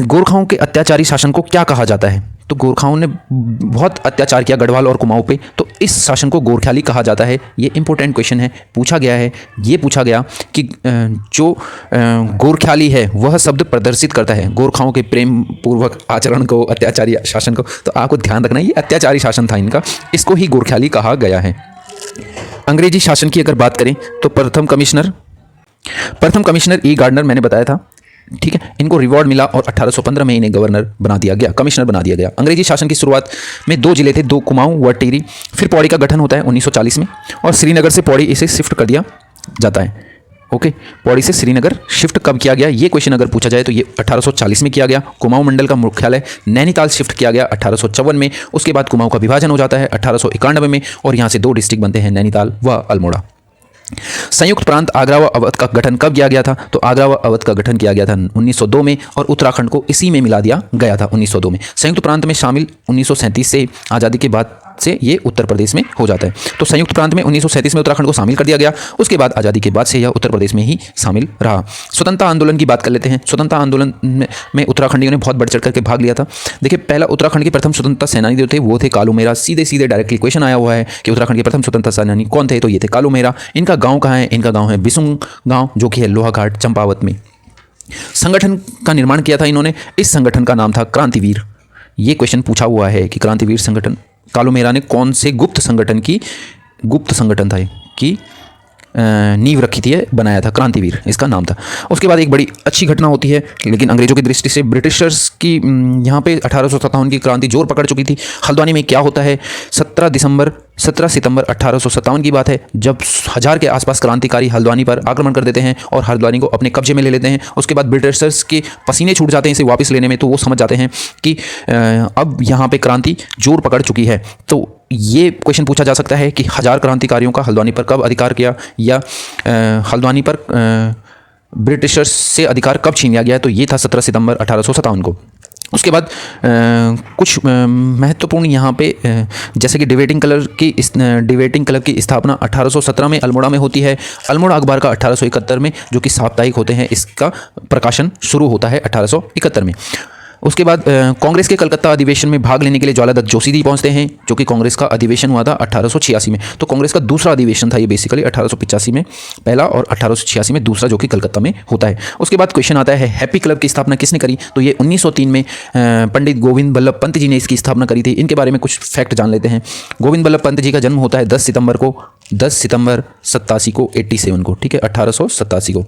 गोरखाओं के अत्याचारी शासन को क्या कहा जाता है, तो गोरखाओं ने बहुत अत्याचार किया गढ़वाल और कुमाऊं पे, तो इस शासन को गोरख्याली कहा जाता है। ये इंपॉर्टेंट क्वेश्चन है, पूछा गया कि जो गोरख्याली है वह शब्द प्रदर्शित करता है गोरखाओं के प्रेम पूर्वक आचरण को, अत्याचारी शासन को। तो आपको ध्यान रखना ये अत्याचारी शासन था इनका, इसको ही गोरख्याली कहा गया है। अंग्रेजी शासन की अगर बात करें तो प्रथम कमिश्नर ई गार्डनर मैंने बताया था, ठीक है, इनको रिवॉर्ड मिला और 1815 में इन्हें कमिश्नर बना दिया गया। अंग्रेजी शासन की शुरुआत में 2 जिले थे, 2 कुमाऊं व टिहरी। फिर पौड़ी का गठन होता है 1940 में और श्रीनगर से पौड़ी इसे शिफ्ट कर दिया जाता है। ओके, पौड़ी से श्रीनगर शिफ्ट कब किया गया, ये क्वेश्चन अगर पूछा जाए तो ये 1840 में किया गया। कुमाऊं मंडल का मुख्यालय नैनीताल शिफ्ट किया गया 1854 में। उसके बाद कुमाऊं का विभाजन हो जाता है 1891 में और यहाँ से 2 डिस्ट्रिक्ट बनते हैं, नैनीताल व अल्मोड़ा। संयुक्त प्रांत आगरा व अवध का गठन कब किया गया था, तो आगरा व अवध का गठन किया गया था 1902 में और उत्तराखंड को इसी में मिला दिया गया था 1902 में। संयुक्त प्रांत में शामिल 1937 से आज़ादी के बाद से ये उत्तर प्रदेश में हो जाता है। तो संयुक्त प्रांत में 1937 में उत्तराखंड को शामिल कर दिया गया, उसके बाद आज़ादी के बाद से यह उत्तर प्रदेश में ही शामिल रहा। स्वतंत्रता आंदोलन की बात कर लेते हैं। स्वतंत्रता आंदोलन में उत्तराखंडियों ने बहुत बढ़ चढ़ करके भाग लिया था। देखिए, पहला उत्तराखंड के प्रथम स्वतंत्रता सेनानी जो थे वो थे कालू मेहरा। सीधे डायरेक्टली क्वेश्चन आया हुआ है कि उत्तराखंड के प्रथम स्वतंत्रता सेनानी कौन थे, तो ये थे कालू मेहरा। इनका गाँव कहाँ है, इनका गाँव है बिसुंग गाँव, जो कि है लोहाघाट चंपावत में। संगठन का निर्माण किया था इन्होंने, इस संगठन का नाम था क्रांतिवीर। ये क्वेश्चन पूछा हुआ है कि क्रांतिवीर संगठन कालू मेहरा ने कौन से गुप्त संगठन की गुप्त संगठन था ये कि नींव रखी थी, बनाया था, क्रांतिवीर इसका नाम था। उसके बाद एक बड़ी अच्छी घटना होती है, लेकिन अंग्रेजों की दृष्टि से ब्रिटिशर्स की यहाँ पे 1857 की क्रांति जोर पकड़ चुकी थी। हल्द्वानी में क्या होता है, 17 सितंबर 1857 की बात है, जब 1000 के आसपास क्रांतिकारी हल्द्वानी पर आक्रमण कर देते हैं और हल्द्वानी को अपने कब्जे में ले लेते हैं। उसके बाद ब्रिटिशर्स के पसीने छूट जाते हैं इसे वापस लेने में, तो वो समझ जाते हैं कि अब यहाँ पे क्रांति जोर पकड़ चुकी है। तो ये क्वेश्चन पूछा जा सकता है कि 1000 क्रांतिकारियों का हल्द्वानी पर कब अधिकार किया, या हल्द्वानी पर ब्रिटिशर्स से अधिकार कब छीन लिया गया। तो ये था 17 सितंबर 1857 को। उसके बाद कुछ महत्वपूर्ण यहाँ पे जैसे कि डिबेटिंग कलर की स्थापना 1817 में अल्मोड़ा में होती है। अल्मोड़ा अखबार का 1871 में, जो कि साप्ताहिक होते हैं, इसका प्रकाशन शुरू होता है 1871 में। उसके बाद कांग्रेस के कलकत्ता अधिवेशन में भाग लेने के लिए ज्वालादत्त जोशी जी पहुंचते हैं, जो कि कांग्रेस का अधिवेशन हुआ था 1886 में। तो कांग्रेस का दूसरा अधिवेशन था ये बेसिकली, 1885 में पहला और 1886 में दूसरा, जो कि कलकत्ता में होता है। उसके बाद क्वेश्चन आता है हैप्पी क्लब की स्थापना किसने करी। तो ये 1903 में पंडित गोविंद बल्लभ पंत जी ने इसकी स्थापना करी थी। इनके बारे में कुछ फैक्ट जान लेते हैं। गोविंद बल्लभ पंत जी का जन्म होता है 10 सितंबर 87 को 87 को, ठीक है, 1887 को।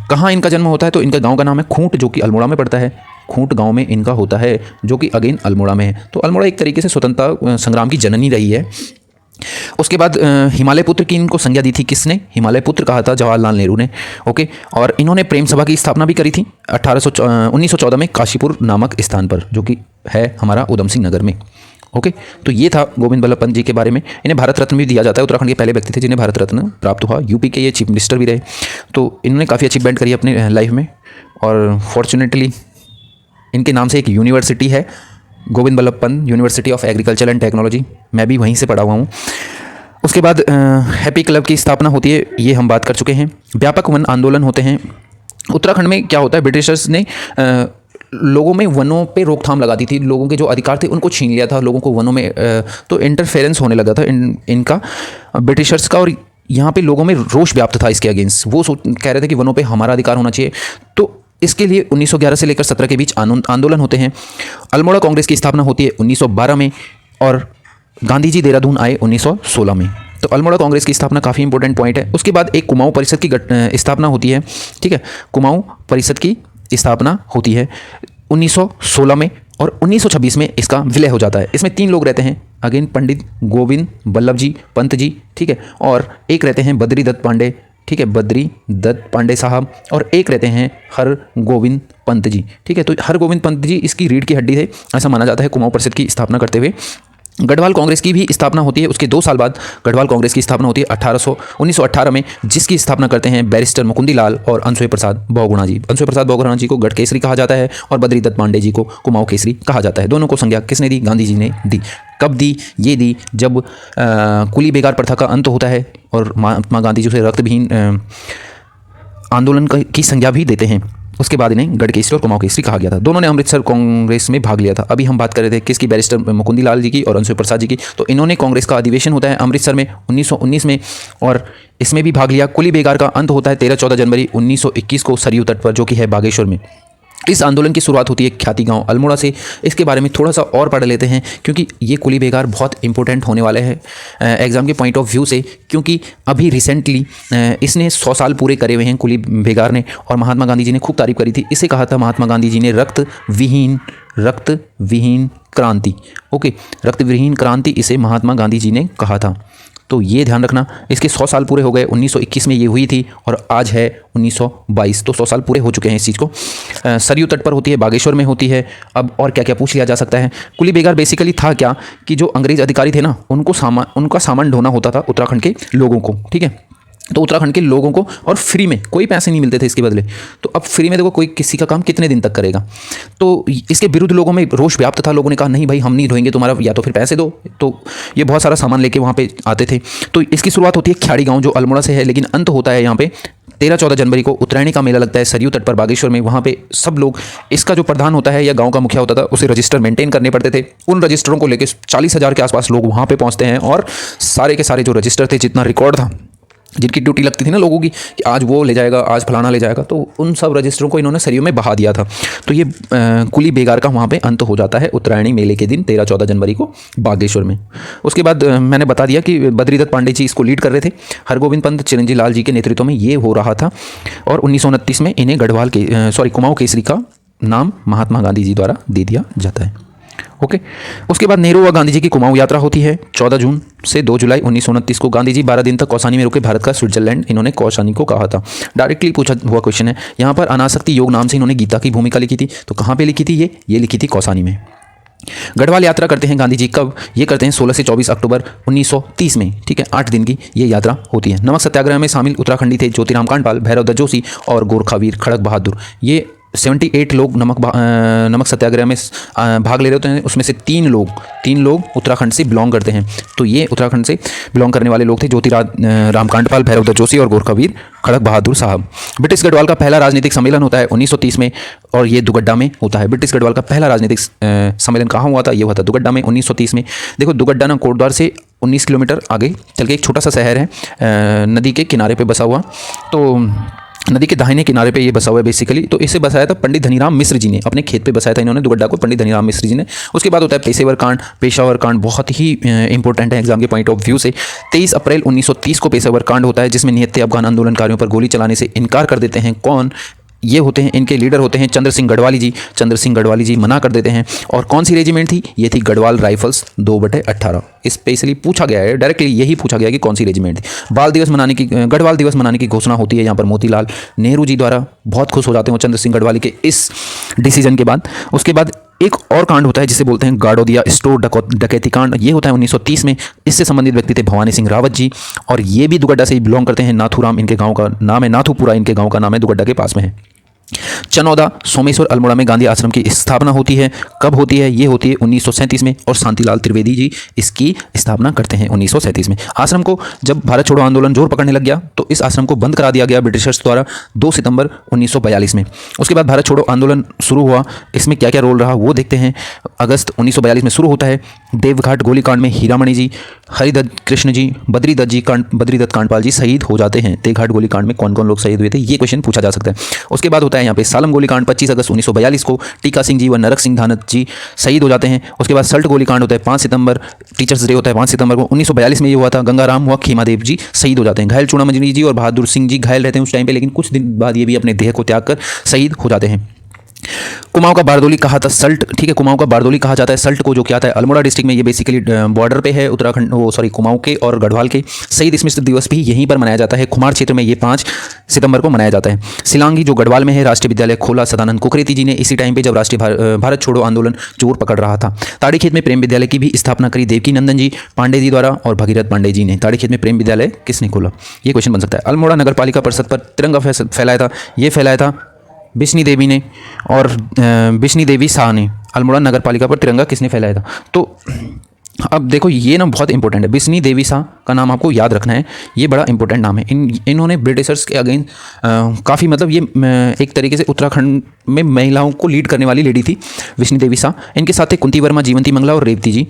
कहाँ इनका जन्म होता है, तो इनका गाँव का नाम है खूंट, जो कि अल्मोड़ा में पड़ता है। खूंट गांव में इनका होता है, जो कि अगेन अल्मोड़ा में है। तो अल्मोड़ा एक तरीके से स्वतंत्रता संग्राम की जननी रही है। उसके बाद हिमालय पुत्र की इनको संज्ञा दी थी किसने, हिमालय पुत्र कहा था जवाहरलाल नेहरू ने। ओके, और इन्होंने प्रेम सभा की स्थापना भी करी थी 1914 में काशीपुर नामक स्थान पर, जो कि है हमारा उधम सिंह नगर में। ओके, तो ये था गोविंद बल्लभ पंत जी के बारे में। इन्हें भारत रत्न भी दिया जाता है, उत्तराखंड के पहले व्यक्ति थे जिन्हें भारत रत्न प्राप्त हुआ। यूपी के ये चीफ मिनिस्टर भी रहे। तो इन्होंने काफ़ी अचीवमेंट करी अपने लाइफ में, और फॉर्चुनेटली इनके नाम से एक यूनिवर्सिटी है, Govind Ballabh Pant university of agriculture and technology. मैं भी वहीं से पढ़ा हुआ हूँ। उसके बाद हैप्पी क्लब की स्थापना होती है, ये हम बात कर चुके हैं। व्यापक वन आंदोलन होते हैं। उत्तराखंड में क्या होता है, ब्रिटिशर्स ने लोगों में वनों पे रोकथाम लगा दी थी, लोगों के जो अधिकार थे उनको छीन लिया था, लोगों को वनों में तो इंटरफेरेंस होने लगा था इनका ब्रिटिशर्स का, और यहाँ पे लोगों में रोष व्याप्त था इसके अगेंस्ट। वो कह रहे थे कि वनों पे हमारा अधिकार होना चाहिए। तो इसके लिए 1911 से लेकर 17 के बीच आंदोलन होते हैं। अल्मोड़ा कांग्रेस की स्थापना होती है 1912 में, और गांधी जी देहरादून आए 1916 में। तो अल्मोड़ा कांग्रेस की स्थापना काफ़ी इंपॉर्टेंट पॉइंट है। उसके बाद एक कुमाऊं परिषद की स्थापना होती है, ठीक है, कुमाऊं परिषद की स्थापना होती है 1916 में, और 1926 में इसका विलय हो जाता है। इसमें 3 लोग रहते हैं, अगेन पंडित गोविंद बल्लभ जी पंत जी, ठीक है, और एक रहते हैं बद्री दत्त पांडे, ठीक है, बद्री दत्त पांडे साहब, और एक रहते हैं हर गोविंद पंत जी, ठीक है। तो हर गोविंद पंत जी इसकी रीढ़ की हड्डी थे, ऐसा माना जाता है कुमाऊं परिषद की स्थापना करते हुए। गढ़वाल कांग्रेस की भी स्थापना होती है, उसके 2 साल बाद गढ़वाल कांग्रेस की स्थापना होती है 1918 में, जिसकी स्थापना करते हैं बैरिस्टर मुकुंदी लाल और अंशुय प्रसाद बहुगुणा जी। अंशुय प्रसाद बहुगुणा जी को गढ़ केसरी कहा जाता है, और बद्री दत्त पांडे जी को कुमाऊं केसरी कहा जाता है। दोनों को संज्ञा किसने दी, गांधी जी ने दी। कब दी, ये दी जब कुली बेगार प्रथा का अंत होता है, और महात्मा गांधी जी से रक्त विहीन आंदोलन की संज्ञा भी देते हैं। उसके बाद इन्हें गढ़ केसरी और कुमाऊं केसरी कहा गया था। दोनों ने अमृतसर कांग्रेस में भाग लिया था। अभी हम बात कर रहे थे किसकी, बैरिस्टर मुकुंदी लाल जी की और अंशुय प्रसाद जी की। तो इन्होंने कांग्रेस का अधिवेशन होता है अमृतसर में 1919 में, और इसमें भी भाग लिया। कुली बेगार का अंत होता है 13-14 जनवरी 1921 को सरयू तट पर, जो कि है बागेश्वर में। इस आंदोलन की शुरुआत होती है ख्याति गांव अल्मोड़ा से। इसके बारे में थोड़ा सा और पढ़ लेते हैं, क्योंकि ये कुली बेगार बहुत इंपॉर्टेंट होने वाले हैं एग्ज़ाम के पॉइंट ऑफ व्यू से, क्योंकि अभी रिसेंटली इसने 100 साल पूरे करे हुए हैं कुली बेगार ने, और महात्मा गांधी जी ने खूब तारीफ करी थी। इसे कहा था महात्मा गांधी जी ने रक्त विहीन क्रांति। ओके, रक्त विहीन क्रांति इसे महात्मा गांधी जी ने कहा था। तो ये ध्यान रखना, इसके 100 साल पूरे हो गए। 1921 में ये हुई थी, और आज है 1922, तो 100 साल पूरे हो चुके हैं इस चीज़ को। सरयू तट पर होती है, बागेश्वर में होती है। अब और क्या क्या पूछ लिया जा सकता है। कुली बेगार बेसिकली था क्या, कि जो अंग्रेज अधिकारी थे ना, उनका सामान ढोना होता था उत्तराखंड के लोगों को, ठीक है। तो उत्तराखंड के लोगों को, और फ्री में, कोई पैसे नहीं मिलते थे इसके बदले। तो अब फ्री में देखो कोई किसी का काम कितने दिन तक करेगा। तो इसके विरुद्ध लोगों में रोष व्याप्त था। लोगों ने कहा नहीं भाई, हम नहीं ढोएंगे तुम्हारा, या तो फिर पैसे दो। तो ये बहुत सारा सामान लेके वहाँ पे आते थे। तो इसकी शुरुआत होती है ख्याड़ी गाँव, जो अल्मोड़ा से है, लेकिन अंत होता है यहाँ पे 13-14 जनवरी को। उत्तरायणी का मेला लगता है सरयू तट पर बागेश्वर में। वहाँ पे सब लोग, इसका जो प्रधान होता है या गांव का मुखिया होता था, उसे रजिस्टर मेंटेन करने पड़ते थे। उन रजिस्टरों को लेकर 40,000 के आसपास लोग वहाँ पे पहुँचते हैं, और सारे के सारे जो रजिस्टर थे, जितना रिकॉर्ड था, जिनकी ड्यूटी लगती थी ना लोगों की कि आज वो ले जाएगा, आज फलाना ले जाएगा, तो उन सब रजिस्टरों को इन्होंने सरयू में बहा दिया था। तो ये कुली बेगार का वहाँ पे अंत हो जाता है उत्तरायणी मेले के दिन 13-14 जनवरी को बागेश्वर में। उसके बाद मैंने बता दिया कि बद्रीदत्त पांडे जी इसको लीड कर रहे थे, हरगोविंद पंत चिरंजी लाल जी के नेतृत्व में ये हो रहा था। और 1929 में इन्हें गढ़वाल के कुमाऊं केसरी का नाम महात्मा गांधी जी द्वारा दे दिया जाता है। ओके। उसके बाद नेहरू व गांधी जी की कुमाऊं यात्रा होती है 14 जून से 2 जुलाई 1929 को। गांधी जी 12 दिन तक कौसानी में रुके। भारत का स्विट्जरलैंड इन्होंने कौसानी को कहा था। डायरेक्टली पूछा हुआ क्वेश्चन है। यहाँ पर अनासक्ति योग नाम से इन्होंने गीता की भूमिका लिखी थी। तो कहाँ पे लिखी थी? ये लिखी थी कौसानी में। गढ़वाल यात्रा करते हैं गांधी जी कब? ये करते हैं 16 से 24 अक्टूबर 1930 में। ठीक है, 8 दिन की ये यात्रा होती है। नमक सत्याग्रह में शामिल उत्तराखंडी थे ज्योतिराम कांडपाल, भैरव दत्त जोशी और गोरखावीर खड़क बहादुर। ये 78 लोग नमक सत्याग्रह में भाग ले रहे होते हैं। उसमें से तीन लोग उत्तराखंड से बिलोंग करते हैं। तो ये उत्तराखंड से बिलोंग करने वाले लोग थे ज्योतिराम कांडपाल, भैरव दत्त जोशी और गोरखावीर खड़क बहादुर साहब। ब्रिटिश गढ़वाल का पहला राजनीतिक सम्मेलन होता है 1930 में और ये दुगड्डा में होता है। ब्रिटिश गढ़वाल का पहला राजनीतिक सम्मेलन कहाँ हुआ था? ये हुआ था दुगड्डा में 1930 में। देखो दुगड्डा ना कोटद्वार से 19 किलोमीटर आगे चल के एक छोटा सा शहर है, नदी के किनारे पे बसा हुआ। तो नदी के दाहिने किनारे पे ये बसा हुआ है बेसिकली। तो इसे बसाया था पंडित धनीराम मिश्र जी ने, अपने खेत पे बसाया था इन्होंने दुगड्डा को, पंडित धनीराम मिश्र जी ने। उसके बाद होता है पेशावर कांड बहुत ही इंपॉर्टेंट है एग्जाम के पॉइंट ऑफ व्यू से। 23 अप्रैल 1930 को पेशावर कांड होता है, जिसमें निहत्थे अफगान आंदोलनकारियों पर गोली चलाने से इनकार कर देते हैं। कौन? ये होते हैं, इनके लीडर होते हैं चंद्र सिंह गढ़वाली जी मना कर देते हैं। और कौन सी रेजिमेंट थी? ये थी गढ़वाल राइफल्स 2/18। स्पेशली पूछा गया है, डायरेक्टली यही पूछा गया कि कौन सी रेजिमेंट थी। गढ़वाल दिवस मनाने की घोषणा होती है यहाँ पर मोतीलाल नेहरू जी द्वारा। बहुत खुश हो जाते हैं वो चंद्र सिंह गढ़वाली के इस डिसीजन के बाद। उसके बाद एक और कांड होता है जिसे बोलते हैं गाड़ोदिया स्टोर डकैती कांड। ये होता है 1930 में। इससे संबंधित व्यक्ति थे भवानी सिंह रावत जी और ये भी दुगड्डा से ही बिलोंग करते हैं। नाथूराम इनके गांव का नाम है, नाथूपुरा इनके गांव का नाम है, दुगड्डा के पास में है। चनौदा सोमेश्वर अल्मोड़ा में गांधी आश्रम की स्थापना होती है। कब होती है? ये होती है 1937 में और शांतिलाल त्रिवेदी जी इसकी स्थापना करते हैं 1937 में। आश्रम को जब भारत छोड़ो आंदोलन जोर पकड़ने लग गया तो इस आश्रम को बंद करा दिया गया ब्रिटिशर्स द्वारा 2 सितंबर 1942 में। उसके बाद भारत छोड़ो आंदोलन शुरू हुआ। इसमें क्या क्या रोल रहा वो देखते हैं। अगस्त 1942 में शुरू होता है। देवघाट गोलीकांड में हीरामणि जी, हरिदत्त कृष्ण जी, बद्रीदत्त कांडपाल जी शहीद हो जाते हैं। देवघाट गोलीकांड में कौन कौन लोग शहीद हुए थे ये क्वेश्चन पूछा जा सकता है। उसके बाद होता है यहाँ पे सालम गोलीकांड 25 अगस्त 1942 को। टीका सिंह जी व नरक सिंह धानत जी शहीद हो जाते हैं। उसके बाद सल्ट गोलीकांड होता है 5 सितंबर, टीचर्स डे होता है 5 सितंबर को। 1942 में ये हुआ था। गंगाराम व खीमादेव जी शहीद हो जाते हैं। घायल चूड़ामणि जी और बहादुर सिंह जी घायल रहते हैं उस टाइम पे, लेकिन कुछ दिन बाद ये भी अपने देह को त्याग कर शहीद हो जाते हैं। कुमाऊं का बारदोली कहा था सल्ट। ठीक है, कुमाऊं का बारदोली कहा जाता है सल्ट को, जो क्या आता है अल्मोड़ा डिस्ट्रिक्ट में। ये बेसिकली बॉर्डर पे है कुमाऊं के और गढ़वाल के। शहीद स्मृति दिवस भी यहीं पर मनाया जाता है। खुमार क्षेत्र में ये 5 सितंबर को मनाया जाता है। सिलांगी जो गढ़वाल में है, राष्ट्रीय विद्यालय खोला सदानंद कुकरेती जी ने इसी टाइम पे जब राष्ट्रीय भारत छोड़ो आंदोलन जोर पकड़ रहा था। ताड़ीखेत में प्रेम विद्यालय की भी स्थापना करी देवकी नंदन जी पांडे जी द्वारा और भगीरथ पांडे जी ने। ताड़ीखेत में प्रेम विद्यालय किसने खोला? ये क्वेश्चन बन सकता है। अल्मोड़ा नगर पालिका परिषद पर तिरंगा फैलाया था, ये फैलाया था बिश्नी देवी ने और बिश्नी देवी शाह ने। अल्मोड़ा नगर पालिका पर तिरंगा किसने फैलाया था? तो अब देखो ये ना बहुत इंपॉर्टेंट है। बिश्नी देवी शाह का नाम आपको याद रखना है, ये बड़ा इंपॉर्टेंट नाम है। इन्होंने ब्रिटिशर्स के अगेंस्ट काफ़ी मतलब ये एक तरीके से उत्तराखंड में महिलाओं को लीड करने वाली लेडी थी बिश्नी देवी शाह। इनके साथ थे कुंती वर्मा, जीवंती मंगला और रेवती जी।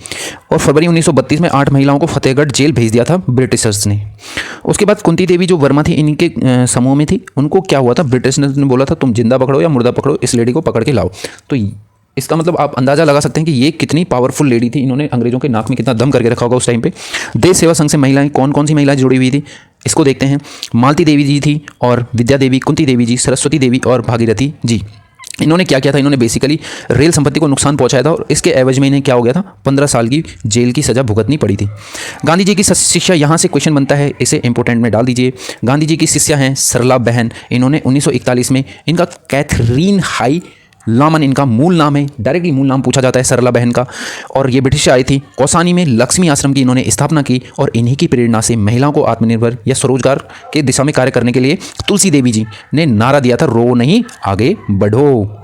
और फरवरी 1932 में 8 महिलाओं को फतेहगढ़ जेल भेज दिया था ब्रिटिशर्स ने। उसके बाद कुंती देवी जो वर्मा थी इनके समूह में थी, उनको क्या हुआ था, ब्रिटिश ने बोला था तुम जिंदा पकड़ो या मुर्दा पकड़ो, इस लेडी को पकड़ के लाओ। तो इसका मतलब आप अंदाज़ा लगा सकते हैं कि ये कितनी पावरफुल लेडी थी। इन्होंने अंग्रेजों के नाक में कितना दम करके रखा होगा उस टाइम पे। देश सेवा संघ से महिलाएं कौन कौन सी महिलाएं जुड़ी हुई थी इसको देखते हैं। मालती देवी जी थी और विद्या देवी, कुंती देवी जी, सरस्वती देवी और भागीरथी जी। इन्होंने क्या किया था? इन्होंने बेसिकली रेल संपत्ति को नुकसान पहुंचाया था और इसके एवज में इन्हें क्या हो गया था, 15 साल की जेल की सज़ा भुगतनी पड़ी थी। गांधी जी की शिष्या, यहाँ से क्वेश्चन बनता है, इसे इंपॉर्टेंट में डाल दीजिए। गांधी जी की शिष्या हैं सरला बहन। इन्होंने 1941 में, इनका कैथरीन हाई लामन इनका मूल नाम है, डायरेक्टली मूल नाम पूछा जाता है सरला बहन का। और ये ब्रिटिश से आई थी। कौसानी में लक्ष्मी आश्रम की इन्होंने स्थापना की और इन्हीं की प्रेरणा से महिलाओं को आत्मनिर्भर या स्वरोजगार के दिशा में कार्य करने के लिए तुलसी देवी जी ने नारा दिया था, रो नहीं आगे बढ़ो।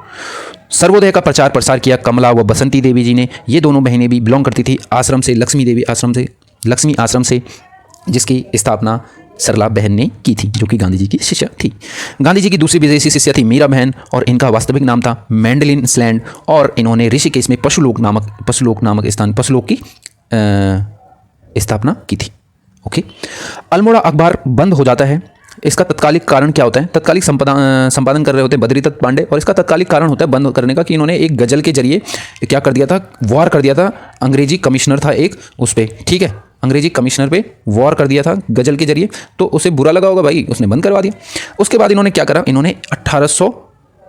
सर्वोदय का प्रचार प्रसार किया कमला व बसंती देवी जी ने। ये दोनों बहनें भी बिलोंग करती थी आश्रम से, लक्ष्मी आश्रम से, जिसकी स्थापना सरला बहन ने की थी, जो कि गांधी जी की शिष्या थी। गांधी जी की दूसरी विदेशी शिष्या थी मीरा बहन और इनका वास्तविक नाम था मैंडलिन स्लैंड। और इन्होंने ऋषिकेश में पशुलोक नामक स्थान, पशुलोक की स्थापना की थी। ओके। अल्मोड़ा अखबार बंद हो जाता है, इसका तत्कालिक कारण क्या होता है? तत्कालिक संपादन कर रहे होते हैं बद्रीदत्त पांडे, और इसका तत्कालिक कारण होता है बंद करने का कि इन्होंने एक गजल के जरिए क्या कर दिया था, वार कर दिया था। अंग्रेजी कमिश्नर था एक उस पर, ठीक है, अंग्रेजी कमिश्नर पे वॉर कर दिया था गजल के जरिए, तो उसे बुरा लगा होगा भाई, उसने बंद करवा दिया। उसके बाद इन्होंने क्या करा, इन्होंने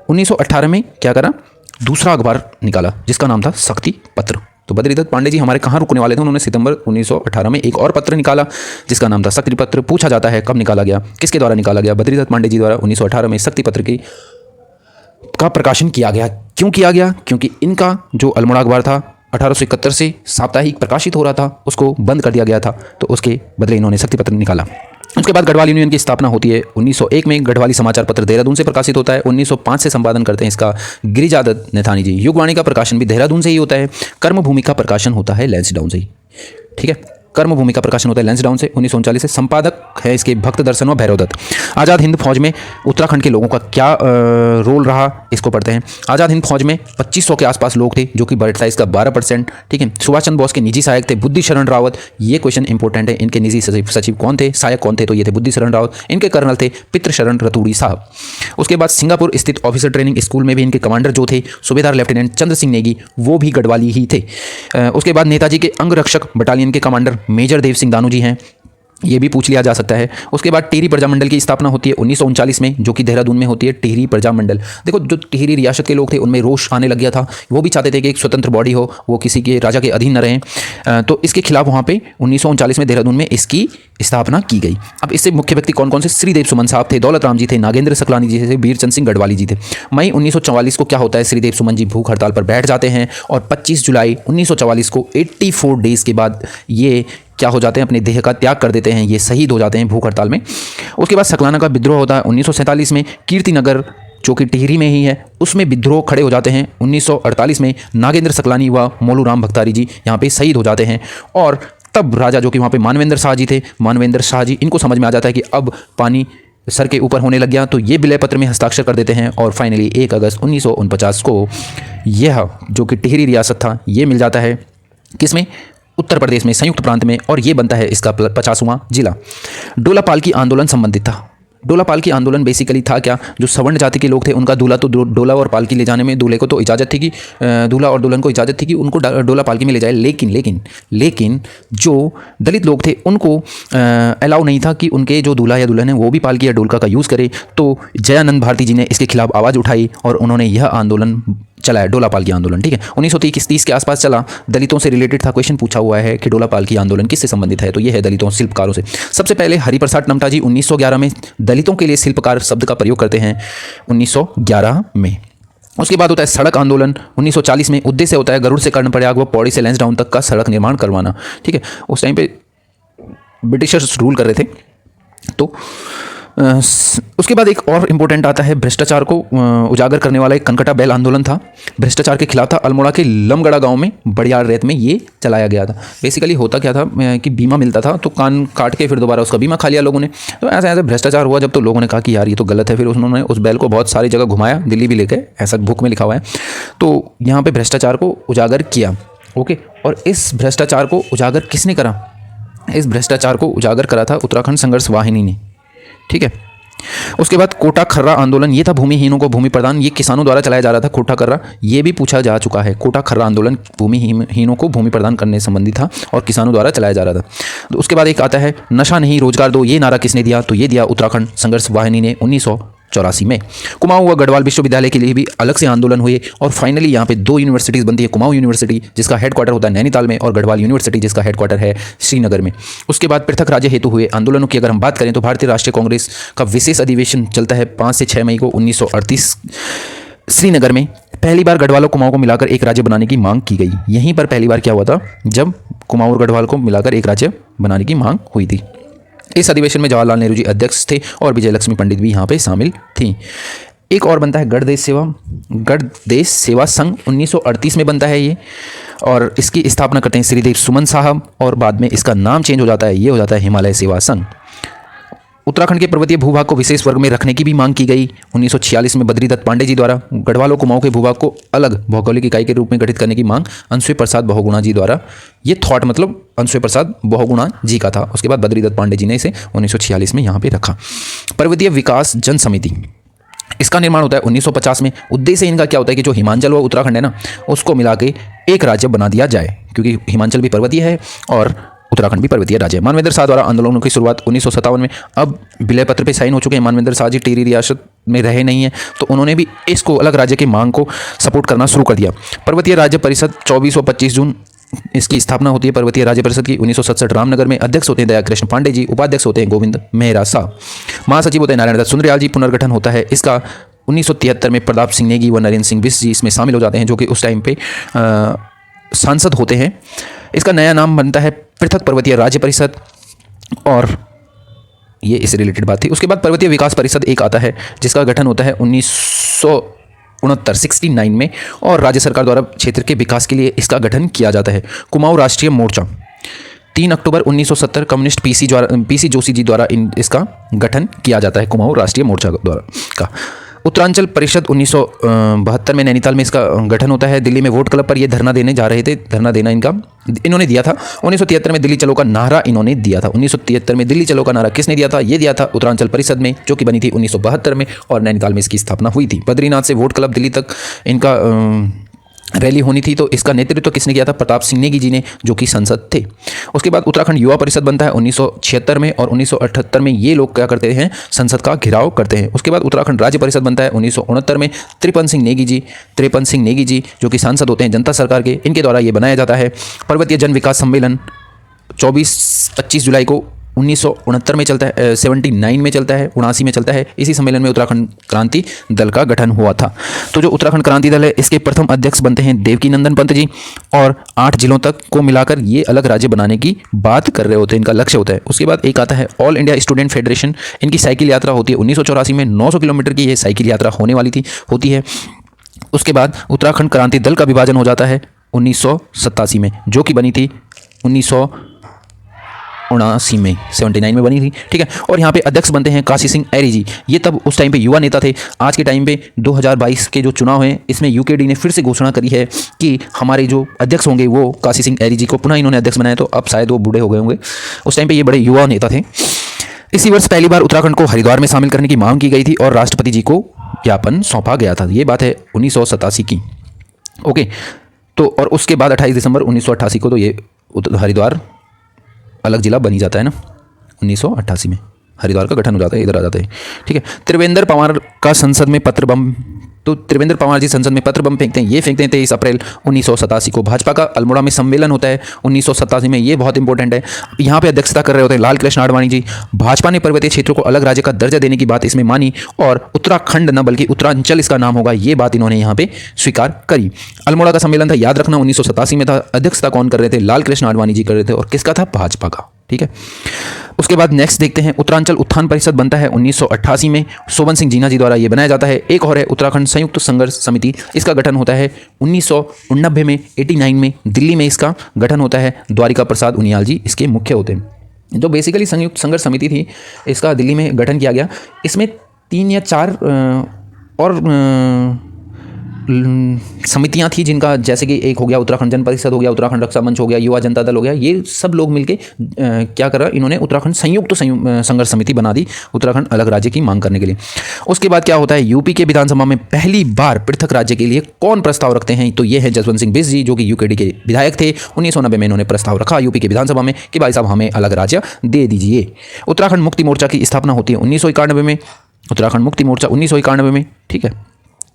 1918 में क्या करा, दूसरा अखबार निकाला जिसका नाम था शक्ति पत्र। तो बद्रीदत्त पांडे जी हमारे कहाँ रुकने वाले थे, उन्होंने सितंबर 1918 में एक और पत्र निकाला जिसका नाम था शक्ति पत्र। पूछा जाता है कब निकाला गया, किसके द्वारा निकाला गया? बद्रीदत्त पांडे जी द्वारा 1918 में शक्ति पत्र का प्रकाशन किया गया। क्यों किया गया? क्योंकि इनका जो अल्मोड़ा अखबार था 1871 से साप्ताहिक प्रकाशित हो रहा था, उसको बंद कर दिया गया था, तो उसके बदले इन्होंने शक्ति पत्र निकाला। उसके बाद गढ़वाल यूनियन की स्थापना होती है 1901 में। गढ़वाली समाचार पत्र देहरादून से प्रकाशित होता है। 1905 से संपादन करते हैं इसका गिरिजादत्त नैथानी जी। युगवाणी का प्रकाशन भी देहरादून से ही होता है। कर्मभूमि का प्रकाशन होता है लैंसडाउन से ही, ठीक है, कर्मभूमि का प्रकाशन होता है लैंसडाउन से 1939 से। संपादक है इसके भक्त दर्शन व भैरवदत्त। आज़ाद हिंद फौज में उत्तराखंड के लोगों का क्या रोल रहा, इसको पढ़ते हैं। आज़ाद हिंद फौज में 2500 के आसपास लोग थे, जो कि बर्ड साइज का 12%, ठीक है। सुभाष चंद्र बोस के निजी सहायक थे बुद्धि शरण रावत। ये क्वेश्चन इंपॉर्टेंट है, इनके निजी सचिव कौन थे, सहायक कौन थे? तो ये थे बुद्धि शरण रावत। इनके कर्नल थे पितृ शरण रतूड़ी साहब। उसके बाद सिंगापुर स्थित ऑफिसर ट्रेनिंग स्कूल में भी इनके कमांडर जो थे सूबेदार लेफ्टिनेंट चंद्र सिंह नेगी, वो भी गढ़वाली ही थे। उसके बाद नेताजी के अंगरक्षक बटालियन के कमांडर मेजर देव सिंह दानू जी हैं, ये भी पूछ लिया जा सकता है। उसके बाद टिहरी प्रजामंडल की स्थापना होती है 1939 में, जो कि देहरादून में होती है टिहरी प्रजामंडल। देखो, जो टिहरी रियासत के लोग थे उनमें रोष आने लग गया था, वो भी चाहते थे कि एक स्वतंत्र बॉडी हो, वो किसी के राजा के अधीन न रहें। तो इसके खिलाफ वहाँ पे 1939 में देहरादून में इसकी स्थापना की गई। अब इससे मुख्य व्यक्ति कौन कौन से? श्रीदेव सुमन साहब थे, दौलत राम जी थे, नागेंद्र सकलानी जी थे, वीरचंद सिंह गढ़वाली जी थे। मई 1944 को क्या होता है, श्रीदेव सुमन जी भूख हड़ताल पर बैठ जाते हैं, और 25 जुलाई 1944 को 84 डेज के बाद ये क्या हो जाते हैं, अपने देह का त्याग कर देते हैं, ये शहीद हो जाते हैं भूख हड़ताल में। उसके बाद सकलाना का विद्रोह होता है 1947 में। कीर्तिनगर जो कि टिहरी में ही है, उसमें विद्रोह खड़े हो जाते हैं 1948 में। नागेंद्र सकलानी व मोलूराम भक्तारी जी यहाँ पे शहीद हो जाते हैं। और तब राजा जो कि वहाँ पे मानवेंद्र शाह जी थे, मानवेंद्र शाह जी, इनको समझ में आ जाता है कि अब पानी सर के ऊपर होने लग गया, तो ये विलय पत्र में हस्ताक्षर कर देते हैं। और फाइनली 1 अगस्त 1949 को यह जो कि टिहरी रियासत था, ये मिल जाता है किसमें? उत्तर प्रदेश में, संयुक्त प्रांत में, और ये बनता है इसका 50वां जिला। डोला पालकी आंदोलन संबंधित था। डोला पालकी आंदोलन बेसिकली था क्या, जो सवर्ण जाति के लोग थे उनका दूल्हा तो डोला और पालकी ले जाने में दूल्हे को तो इजाज़त थी कि दूल्हा और दुल्हन को इजाज़त थी कि उनको डोला पालकी में ले जाए, लेकिन जो दलित लोग थे उनको अलाउ नहीं था कि उनके जो दूल्हा या दुल्हन है वो भी पालकी या डोलका का यूज़ करे। तो जयानंद भारती जी ने इसके खिलाफ आवाज़ उठाई और उन्होंने यह आंदोलन चला है, डोला पालकी आंदोलन, ठीक है। 1930 के आसपास चला। दलितों से रिलेटेड था, क्वेश्चन पूछा हुआ है कि डोला पालकी आंदोलन किससे संबंधित है, तो ये है दलितों शिल्पकारों से। सबसे पहले हरिप्रसाद टमटा जी 1911 में दलितों के लिए शिल्पकार शब्द का प्रयोग करते हैं 1911 में। उसके बाद होता है सड़क आंदोलन 1940 में। उद्देश्य होता है गरुड़ से कर्णप्रयाग व पौड़ी से लैंसडाउन तक का सड़क निर्माण करवाना, ठीक है। उस टाइम पे ब्रिटिशर्स रूल कर रहे थे। तो उसके बाद एक और इम्पोर्टेंट आता है, भ्रष्टाचार को उजागर करने वाला एक कनकटा बैल आंदोलन था, भ्रष्टाचार के खिलाफ था। अल्मोड़ा के लमगड़ा गांव में बड़ियार रेत में ये चलाया गया था। बेसिकली होता क्या था कि बीमा मिलता था, तो कान काट के फिर दोबारा उसका बीमा खा लिया लोगों ने। तो ऐसा ऐसा भ्रष्टाचार हुआ जब, तो लोगों ने कहा कि यार ये तो गलत है। फिर उन्होंने उस बैल को बहुत सारी जगह घुमाया, दिल्ली भी लेके, ऐसा बुक में लिखा हुआ है। तो यहाँ पर भ्रष्टाचार को उजागर किया, ओके। और इस भ्रष्टाचार को उजागर किसने करा? इस भ्रष्टाचार को उजागर करा था उत्तराखंड संघर्ष वाहिनी ने, ठीक है। उसके बाद कोटा खर्रा आंदोलन, ये था भूमिहीनों को भूमि प्रदान, ये किसानों द्वारा चलाया जा रहा था। कोटा खर्रा ये भी पूछा जा चुका है। कोटा खर्रा आंदोलन भूमिहीनों को भूमि प्रदान करने संबंधी था और किसानों द्वारा चलाया जा रहा था। तो उसके बाद एक आता है नशा नहीं रोजगार दो, ये नारा किसने दिया? तो ये दिया उत्तराखंड संघर्ष वाहिनी ने 1984 में। कुमाऊं व गढ़वाल विश्वविद्यालय के लिए भी अलग से आंदोलन हुए और फाइनली यहाँ पे 2 यूनिवर्सिटीज़ बनती है। कुमाऊं यूनिवर्सिटी जिसका हेडक्वार्टर होता है नैनीताल में, और गढ़वाल यूनिवर्सिटी जिसका हेडक्वार्टर है श्रीनगर में। उसके बाद पृथक राज्य हेतु हुए आंदोलनों की अगर हम बात करें तो भारतीय राष्ट्रीय कांग्रेस का विशेष अधिवेशन चलता है 5 से 6 मई को 1938 श्रीनगर में। पहली बार गढ़वाल और कुमाऊं को मिलाकर एक राज्य बनाने की मांग की गई। यहीं पर पहली बार क्या हुआ था, जब कुमाऊं और गढ़वाल को मिलाकर एक राज्य बनाने की मांग हुई थी। इस अधिवेशन में जवाहरलाल नेहरू जी अध्यक्ष थे और विजयलक्ष्मी पंडित भी यहाँ पे शामिल थी। एक और बनता है गढ़देश सेवा संघ 1938 में बनता है ये, और इसकी स्थापना करते हैं श्रीदेव सुमन साहब, और बाद में इसका नाम चेंज हो जाता है, ये हो जाता है हिमालय सेवा संघ। उत्तराखंड के पर्वतीय भूभाग को विशेष वर्ग में रखने की भी मांग की गई 1946 में बद्रीदत्त पांडे जी द्वारा। गढ़वाल और कुमाऊं के भूभाग को अलग भौगोलिक इकाई के रूप में गठित करने की मांग अंशुय प्रसाद बहुगुणा जी द्वारा। ये थॉट मतलब अंशुय प्रसाद बहुगुणा जी का था। उसके बाद बद्रीदत्त पांडे जी ने इसे 1946 में यहाँ पे रखा। पर्वतीय विकास जन समिति, इसका निर्माण होता है 1950 में। उद्देश्य इनका क्या होता है कि जो हिमाचल व उत्तराखंड है ना, उसको मिला के एक राज्य बना दिया जाए, क्योंकि हिमाचल भी पर्वतीय है और उत्तराखंड भी पर्वतीय राज्य है। मानवेंद्र शाह द्वारा आंदोलनों की शुरुआत 1957 में। अब विलय पत्र पे साइन हो चुके हैं। मानवेंद्र शाह जी टिहरी रियासत में रहे नहीं है, तो उन्होंने भी इसको अलग राज्य की मांग को सपोर्ट करना शुरू कर दिया। पर्वतीय राज्य परिषद 24 और 25 जून इसकी स्थापना होती है पर्वतीय राज्य परिषद की 1967 रामनगर में। अध्यक्ष होते हैं दया कृष्ण पांडे जी, उपाध्यक्ष होते हैं गोविंद मेहरा शाह, महासचिव होते हैं नारायण दत्त सुंदरयाल जी। पुनर्गठन होता है इसका 1973 में। प्रताप सिंह नेगी व नरेंद्र सिंह बिष्ट जी इसमें शामिल हो जाते हैं, जो कि उस टाइम पे सांसद होते हैं। इसका नया नाम बनता है पृथक पर्वतीय राज्य परिषद, और ये इससे रिलेटेड बात थी। उसके बाद पर्वतीय विकास परिषद एक आता है, जिसका गठन होता है 1969 में, और राज्य सरकार द्वारा क्षेत्र के विकास के लिए इसका गठन किया जाता है। कुमाऊं राष्ट्रीय मोर्चा 3 अक्टूबर 1970 कम्युनिस्ट पीसी जोशी जी द्वारा इसका गठन किया जाता है, कुमाऊं राष्ट्रीय मोर्चा द्वारा का। उत्तरांचल परिषद 1972 में नैनीताल में इसका गठन होता है। दिल्ली में वोट क्लब पर ये धरना देने जा रहे थे। धरना देना इन्होंने दिया था। 1973 में दिल्ली चलो का नारा इन्होंने दिया था। 1973 में दिल्ली चलो का नारा किसने दिया था? ये दिया था उत्तरांचल परिषद में, जो कि बनी थी 1972 में, और नैनीताल में इसकी स्थापना हुई थी। बद्रीनाथ से वोट क्लब दिल्ली तक इनका रैली होनी थी, तो इसका नेतृत्व किसने किया था? प्रताप सिंह नेगी जी ने, जो कि सांसद थे। उसके बाद उत्तराखंड युवा परिषद बनता है 1976 में, और 1978 में ये लोग क्या करते हैं? संसद का घेराव करते हैं। उसके बाद उत्तराखंड राज्य परिषद बनता है 1969 में। त्रिपन सिंह नेगी जी जो कि सांसद होते हैं जनता सरकार के, इनके द्वारा ये बनाया जाता है। पर्वतीय जन विकास सम्मेलन 24-25 जुलाई को 1969 में चलता है, 79 में चलता है, 79 में चलता है। इसी सम्मेलन में उत्तराखंड क्रांति दल का गठन हुआ था। तो जो उत्तराखंड क्रांति दल है, इसके प्रथम अध्यक्ष बनते हैं देवकी नंदन पंत जी, और 8 जिलों तक को मिलाकर ये अलग राज्य बनाने की बात कर रहे होते हैं, इनका लक्ष्य होता है। उसके बाद एक आता है ऑल इंडिया स्टूडेंट फेडरेशन। इनकी साइकिल यात्रा होती है 1984 में। 900 किलोमीटर की ये साइकिल यात्रा होती है। उसके बाद उत्तराखंड क्रांति दल का विभाजन हो जाता है 1987 में, जो कि बनी थी 1979 में, 79 में बनी थी, ठीक है। और यहाँ पे अध्यक्ष बनते हैं काशी सिंह ऐरी जी। ये तब उस टाइम पे युवा नेता थे। आज के टाइम पे 2022 के जो चुनाव हैं, इसमें यूकेडी ने फिर से घोषणा करी है कि हमारे जो अध्यक्ष होंगे वो काशी सिंह ऐरी जी को पुनः इन्होंने अध्यक्ष बनाया। तो अब शायद वो बूढ़े हो गए होंगे, उस टाइम पर ये बड़े युवा नेता थे। इसी वर्ष पहली बार उत्तराखंड को हरिद्वार में शामिल करने की मांग की गई थी, और राष्ट्रपति जी को ज्ञापन सौंपा गया था। ये बात है 1987 की, ओके। तो और उसके बाद 28 दिसंबर 1988 को तो ये हरिद्वार अलग जिला बनी जाता है ना, 1988 में हरिद्वार का गठन हो जाता है, इधर आ जाते हैं, ठीक है। त्रिवेंद्र पंवार का संसद में पत्र बम, तो त्रिवेंद्र पंवार जी संसद में पत्र बम फेंकते हैं। ये फेंकते हैं 23 अप्रैल 1987 को। भाजपा का अल्मोड़ा में सम्मेलन होता है 1987 में, ये बहुत इंपॉर्टेंट है। यहाँ पे अध्यक्षता कर रहे होते हैं लाल कृष्ण आडवाणी जी। भाजपा ने पर्वतीय क्षेत्रों को अलग राज्य का दर्जा देने की बात इसमें मानी, और उत्तराखंड न बल्कि उत्तरांचल इसका नाम होगा, ये बात इन्होंने यहाँ पे स्वीकार करी। अल्मोड़ा का सम्मेलन था, याद रखना, 1987 में था। अध्यक्षता कौन कर रहे थे? लाल कृष्ण आडवाणी जी कर रहे थे, और किसका था? भाजपा का, ठीक है। उसके बाद नेक्स्ट देखते हैं, उत्तरांचल उत्थान परिषद बनता है 1988 में। सोबन सिंह जीना जी द्वारा ये बनाया जाता है। एक और है उत्तराखंड संयुक्त संघर्ष समिति। इसका गठन होता है 1989 में, 89 में दिल्ली में इसका गठन होता है। द्वारिका प्रसाद उनियाल जी इसके मुख्य होते हैं। जो बेसिकली संयुक्त संघर्ष समिति थी, इसका दिल्ली में गठन किया गया। इसमें 3 या 4 और समितियां थी, जिनका जैसे कि एक हो गया उत्तराखंड जन परिषद हो गया, उत्तराखंड रक्षा मंच हो गया, युवा जनता दल हो गया। ये सब लोग मिलके क्या करा, इन्होंने उत्तराखंड संयुक्त संघर्ष समिति बना दी उत्तराखंड अलग राज्य की मांग करने के लिए। उसके बाद क्या होता है, यूपी के विधानसभा में पहली बार पृथक राज्य के लिए कौन प्रस्ताव रखते हैं? तो ये है जसवंत सिंह बिष्ट जी, जो कि यूकेडी के विधायक थे। 1990 में इन्होंने प्रस्ताव रखा यूपी के विधानसभा में कि भाई साहब हमें अलग राज्य दे दीजिए। उत्तराखंड मुक्ति मोर्चा की स्थापना होती है 1991 में। उत्तराखंड मुक्ति मोर्चा 1991 में, ठीक है।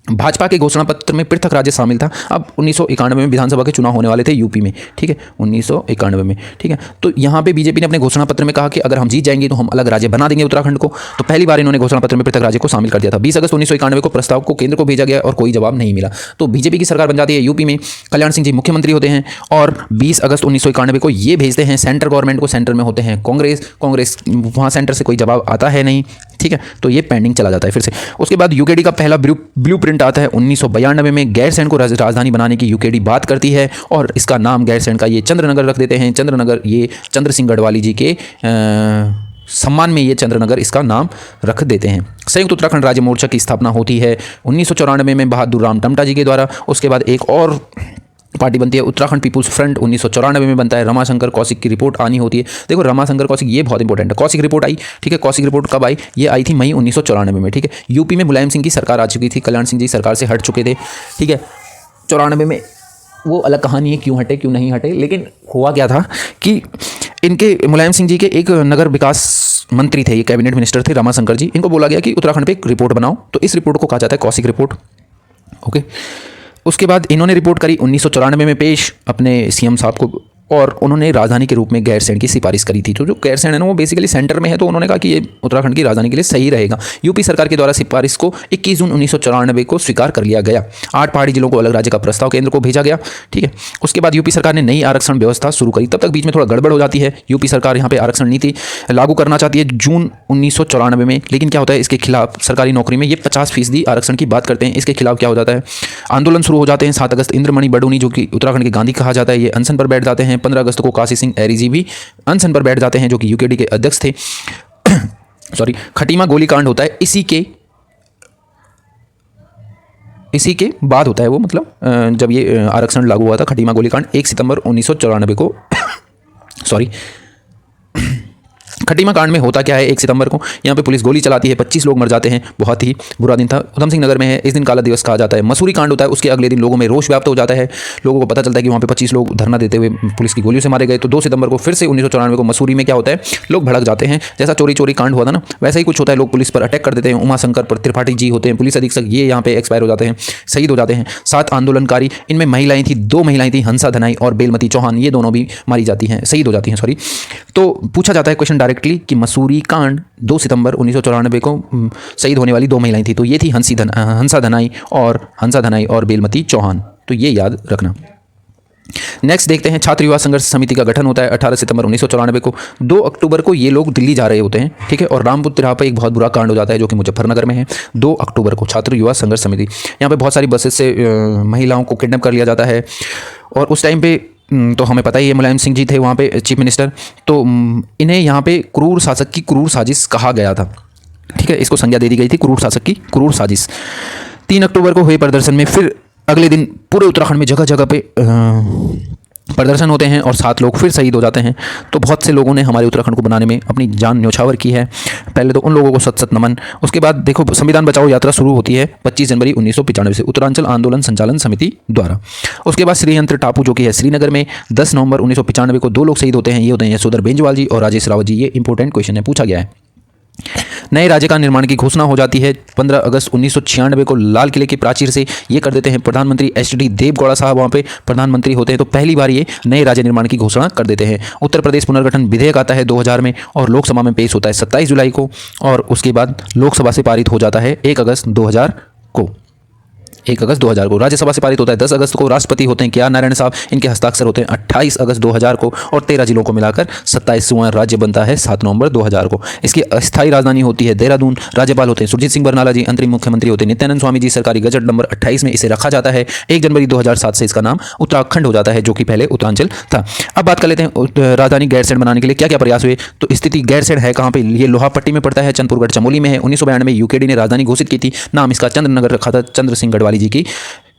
भाजपा के घोषणा पत्र में पृथक राज्य शामिल था। अब 1991 में विधानसभा के चुनाव होने वाले थे यूपी में, ठीक है, 1991 में, ठीक है। तो यहाँ पे बीजेपी ने अपने घोषणा पत्र में कहा कि अगर हम जीत जाएंगे तो हम अलग राज्य बना देंगे उत्तराखंड को। तो पहली बार इन्होंने घोषणा पत्र में पृथक राज्य को शामिल कर दिया था। 20 अगस्त 1991 को प्रस्ताव को केंद्र को भेजा गया और कोई जवाब नहीं मिला। तो बीजेपी की सरकार बन जाती है यूपी में। कल्याण सिंह जी मुख्यमंत्री होते हैं, और 20 अगस्त 1991 को ये भेजते हैं सेंट्रल गवर्नमेंट को। सेंटर में होते हैं कांग्रेस वहाँ सेंटर से कोई जवाब आता है नहीं, ठीक है। तो ये पेंडिंग चला जाता है फिर से। उसके बाद यूकेडी का पहला ब्लू प्रिंट आता है 1992 में। गैरसैंण को राजधानी बनाने की यूकेडी बात करती है, और इसका नाम गैरसैंण का ये चंद्रनगर रख देते हैं। चंद्रनगर ये चंद्र सिंह गढ़वाली जी के सम्मान में ये चंद्रनगर इसका नाम रख देते हैं। संयुक्त उत्तराखंड राज्य मोर्चा की स्थापना होती है 1994 में बहादुर राम टमटा जी के द्वारा। उसके बाद एक और पार्टी बनती है उत्तराखंड पीपुल्स फ्रंट, 1994 में बनता है। रमाशंकर कौशिक की रिपोर्ट आनी होती है। देखो रमाशंकर कौशिक ये बहुत इंपॉर्टेंट है। कौशिक रिपोर्ट आई, ठीक है। कौशिक रिपोर्ट कब आई? ये आई थी मई 1994 में, ठीक है। यूपी में मुलायम सिंह की सरकार आ चुकी थी, कल्याण सिंह जी सरकार से हट चुके थे, ठीक है। 94 में वो अलग कहानी है क्यों हटे क्यों नहीं हटे, लेकिन हुआ क्या था कि इनके मुलायम सिंह जी के एक नगर विकास मंत्री थे, ये कैबिनेट मिनिस्टर थे रमाशंकर जी। इनको बोला गया कि उत्तराखंड पे एक रिपोर्ट बनाओ, तो इस रिपोर्ट को कहा जाता है कौशिक रिपोर्ट, ओके। उसके बाद इन्होंने रिपोर्ट करी 1994 में पेश अपने सीएम साहब को, और उन्होंने राजधानी के रूप में गैरसैंण की सिफारिश करी थी। तो जो गैरसैंण है ना वो बेसिकली सेंटर में है, तो उन्होंने कहा कि ये उत्तराखंड की राजधानी के लिए सही रहेगा। यूपी सरकार के द्वारा सिफारिश को 21 जून 1994 को स्वीकार कर लिया गया। 8 पहाड़ी जिलों को अलग राज्य का प्रस्ताव केंद्र को भेजा गया, ठीक है। उसके बाद यूपी सरकार ने नई आरक्षण व्यवस्था शुरू करी। तब तक बीच में थोड़ा गड़बड़ हो जाती है। यूपी सरकार यहाँ पे आरक्षण नीति लागू करना चाहती है जून 1994 में, लेकिन क्या होता है इसके खिलाफ सरकारी नौकरी में ये 50% आरक्षण की बात करते हैं। इसके खिलाफ क्या हो जाता है, आंदोलन शुरू हो जाते हैं। 7 अगस्त इंद्रमणि बडूनी जो कि उत्तराखंड के गांधी कहा जाता है, ये अनशन पर बैठ जाते हैं। 15 अगस्त को काशी सिंह ऐरी जी भी अनशन पर बैठ जाते हैं, जो कि यूकेडी के अध्यक्ष थे। सॉरी, खटीमा गोलीकांड होता है इसी के बाद होता है वो, मतलब जब ये आरक्षण लागू हुआ था खटीमा गोलीकांड 1 सितंबर 1994 को सॉरी खटीमा कांड में होता क्या है, 1 सितंबर को यहाँ पे पुलिस गोली चलाती है, 25 लोग मर जाते हैं। बहुत ही बुरा दिन था। उधम सिंह नगर में है, इस दिन काला दिवस कहा जाता है। मसूरी कांड होता है, उसके अगले दिन लोगों में रोष व्याप्त हो जाता है। लोगों को पता चलता है कि वहाँ पे 25 लोग धरना देते हुए पुलिस की गोलियों से मारे गए। तो 2 सितंबर को फिर से 1994 को मसूरी में क्या होता है, लोग भड़क जाते हैं। जैसा चोरी कांड हुआ था ना, वैसा ही कुछ होता है। लोग पुलिस पर अटैक कर देते हैं। उमाशंकर त्रिपाठी जी होते हैं पुलिस अधीक्षक, ये यहाँ पे एक्सपायर हो जाते हैं, शहीद हो जाते हैं। 7 आंदोलनकारी, इनमें महिलाएं थी, 2 महिलाएं थी, हंसा धनाई और बेलमती चौहान, ये दोनों भी मारी जाती हैं, शहीद हो जाती हैं, सॉरी। तो पूछा जाता है क्वेश्चन डायरेक्टली कि मसूरी कांड 2 सितंबर 1994 को शहीद होने वाली 2 महिलाएं थी, तो ये थी हंसा धनाई और बेलमती चौहान, तो ये याद रखना। नेक्स्ट देखते हैं, छात्र युवा संघर्ष समिति का गठन होता है 18 सितंबर 1994 को। 2 अक्टूबर को ये लोग दिल्ली जा रहे होते हैं, ठीक है। और रामपुर तिराहा पर एक बहुत बुरा कांड हो जाता है जो कि मुजफ्फरनगर में है। 2 अक्टूबर को छात्र युवा संघर्ष समिति, यहाँ पे बहुत सारी बसेस से महिलाओं को किडनैप कर लिया जाता है। और उस टाइम पे तो हमें पता ही है मुलायम सिंह जी थे वहाँ पे चीफ मिनिस्टर, तो इन्हें यहाँ पे क्रूर शासक की क्रूर साजिश कहा गया था, ठीक है। इसको संज्ञा दे दी गई थी क्रूर शासक की क्रूर साजिश। 3 अक्टूबर को हुए प्रदर्शन में फिर अगले दिन पूरे उत्तराखंड में जगह जगह पे प्रदर्शन होते हैं और 7 लोग फिर शहीद हो जाते हैं। तो बहुत से लोगों ने हमारे उत्तराखंड को बनाने में अपनी जान न्यौछावर की है। पहले तो उन लोगों को सत नमन। उसके बाद देखो संविधान बचाओ यात्रा शुरू होती है 25 जनवरी 1995 से उत्तरांचल आंदोलन संचालन समिति द्वारा। उसके बाद श्रीयंत्र टापू जो कि है श्रीनगर में 10 नवंबर 1995 को 2 लोग शहीद होते हैं। ये होते हैं यशोधर बेंजवाल जी और राजेश रावत जी। ये इंपॉर्टेंट क्वेश्चन है, पूछा गया है। नए राज्य का निर्माण की घोषणा हो जाती है 15 अगस्त 1996 को लाल किले की प्राचीर से। ये कर देते हैं प्रधानमंत्री एचडी देवगौड़ा साहब, वहाँ पे प्रधानमंत्री होते हैं। तो पहली बार ये नए राज्य निर्माण की घोषणा कर देते हैं। उत्तर प्रदेश पुनर्गठन विधेयक आता है 2000 में और लोकसभा में पेश होता है 27 जुलाई को, और उसके बाद लोकसभा से पारित हो जाता है 1 अगस्त 2000 को। 1 अगस्त 2000 को राज्यसभा से पारित होता है। 10 अगस्त को राष्ट्रपति होते हैं के आर नारायण साहब, इनके हस्ताक्षर होते हैं 28 अगस्त 2000 को, और 13 जिलों को मिलाकर 27वां राज्य बनता है 7 नवंबर 2000 को। इसकी अस्थायी राजधानी होती है देहरादून। राज्यपाल होते हैं सुरजीत सिंह बरनाला जी। अंतरिम मुख्यमंत्री होते हैं नित्यानंद स्वामी जी। सरकारी गजट नंबर 28 में इसे रखा जाता है। 1 जनवरी 2007 से इसका नाम उत्तराखंड हो जाता है, जो कि पहले उत्तरांचल था। अब बात कर लेते हैं राजधानी गैरसैंण बनाने के लिए क्या क्या प्रयास हुए। तो स्थिति गैरसैंण है कहाँ पे, ये लोहापट्टी में पड़ता है, चंदपुरगढ़ चमोली में है। 1992 में यूकेडी ने राजधानी घोषित की थी। नाम इसका चंद्रनगर रखा था चंद्र सिंह गढ़वाली जी की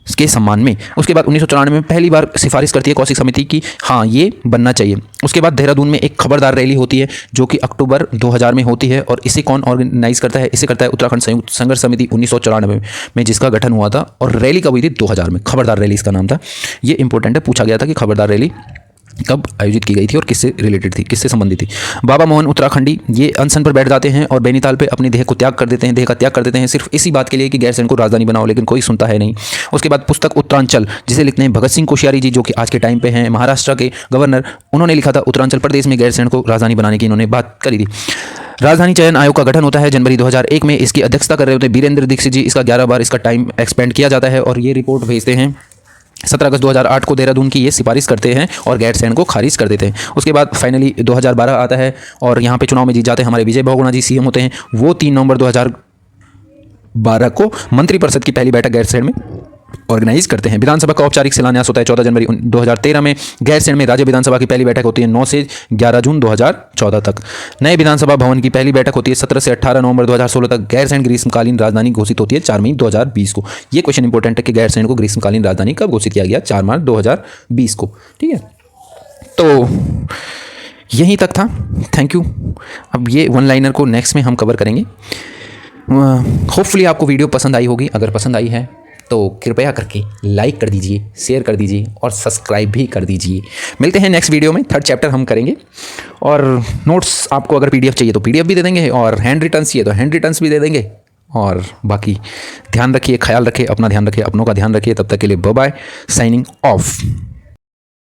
के सम्मान में। उसके बाद 1994 में पहली बार सिफारिश करती है कौशिक समिति की, हाँ ये बनना चाहिए। उसके बाद देहरादून में एक खबरदार रैली होती है जो कि अक्टूबर 2000 में होती है, और इसे कौन ऑर्गेनाइज करता है, इसे करता है उत्तराखंड संयुक्त संघर्ष समिति 1994 में, जिसका गठन हुआ था। और रैली कब हुई थी, 2000 में। खबरदार रैली इसका नाम था। ये इंपॉर्टेंट है, पूछा गया था कि खबरदार रैली कब आयोजित की गई थी और किससे रिलेटेड थी, किससे संबंधित थी। बाबा मोहन उत्तराखंडी ये अनशन पर बैठ जाते हैं और बैनीताल पे अपनी देह का त्याग कर देते हैं सिर्फ इसी बात के लिए कि गैरसैंण को राजधानी बनाओ, लेकिन कोई सुनता है नहीं। उसके बाद पुस्तक उत्तरांचल जिसे लिखते हैं भगत सिंह कोश्यारी जी, जो कि आज के टाइम पे हैं महाराष्ट्र के गवर्नर, उन्होंने लिखा था उत्तरांचल प्रदेश में गैरसैंण को राजधानी बनाने की इन्होंने बात करी थी। राजधानी चयन आयोग का गठन होता है जनवरी 2001 में। इसकी अध्यक्षता कर रहे होते हैं बीरेंद्र दीक्षित जी। इसका 11 बार इसका टाइम एक्सपेंड किया जाता है और ये रिपोर्ट भेजते हैं 17 अगस्त 2008 को देहरादून की ये सिफारिश करते हैं और गैरसैंण को खारिज कर देते हैं। उसके बाद फाइनली 2012 आता है और यहाँ पे चुनाव में जीत जाते हैं हमारे विजय बहुगुणा जी, सीएम होते हैं। वो 3 नवंबर 2012 को मंत्रिपरिषद की पहली बैठक गैरसैंण में ऑर्गेनाइज करते हैं। विधानसभा का औपचारिक शिलान्यास होता है 14 जनवरी 2013 में। गैरसैंण में राज्य विधानसभा की पहली बैठक होती है 9 से 11 जून 2014 तक। नए विधानसभा भवन की पहली बैठक होती है 17 से 18 नवंबर 2016 तक। गैरसैंण ग्रीष्मकालीन राजधानी घोषित होती है 4 मई 2020 को। ये क्वेश्चन इंपॉर्टेंट है कि गैरसैंण को ग्रीष्मकालीन राजधानी कब घोषित किया गया? 4 मार्च 2020 को। ठीक है, तो यहीं तक था। Thank you. अब ये वन लाइनर को नेक्स्ट में हम कवर करेंगे। होपफुली आपको वीडियो पसंद आई होगी। अगर पसंद आई है तो कृपया करके लाइक कर दीजिए, शेयर कर दीजिए और सब्सक्राइब भी कर दीजिए। मिलते हैं नेक्स्ट वीडियो में। 3rd चैप्टर हम करेंगे और नोट्स आपको अगर पीडीएफ चाहिए तो पीडीएफ भी दे देंगे और हैंड रिटर्न्स चाहिए तो हैंड रिटर्न्स भी दे देंगे। और बाकी ध्यान रखिए, ख्याल रखिए, अपना ध्यान रखिए, अपनों का ध्यान रखिए। तब तक के लिए बाय बाय, साइनिंग ऑफ।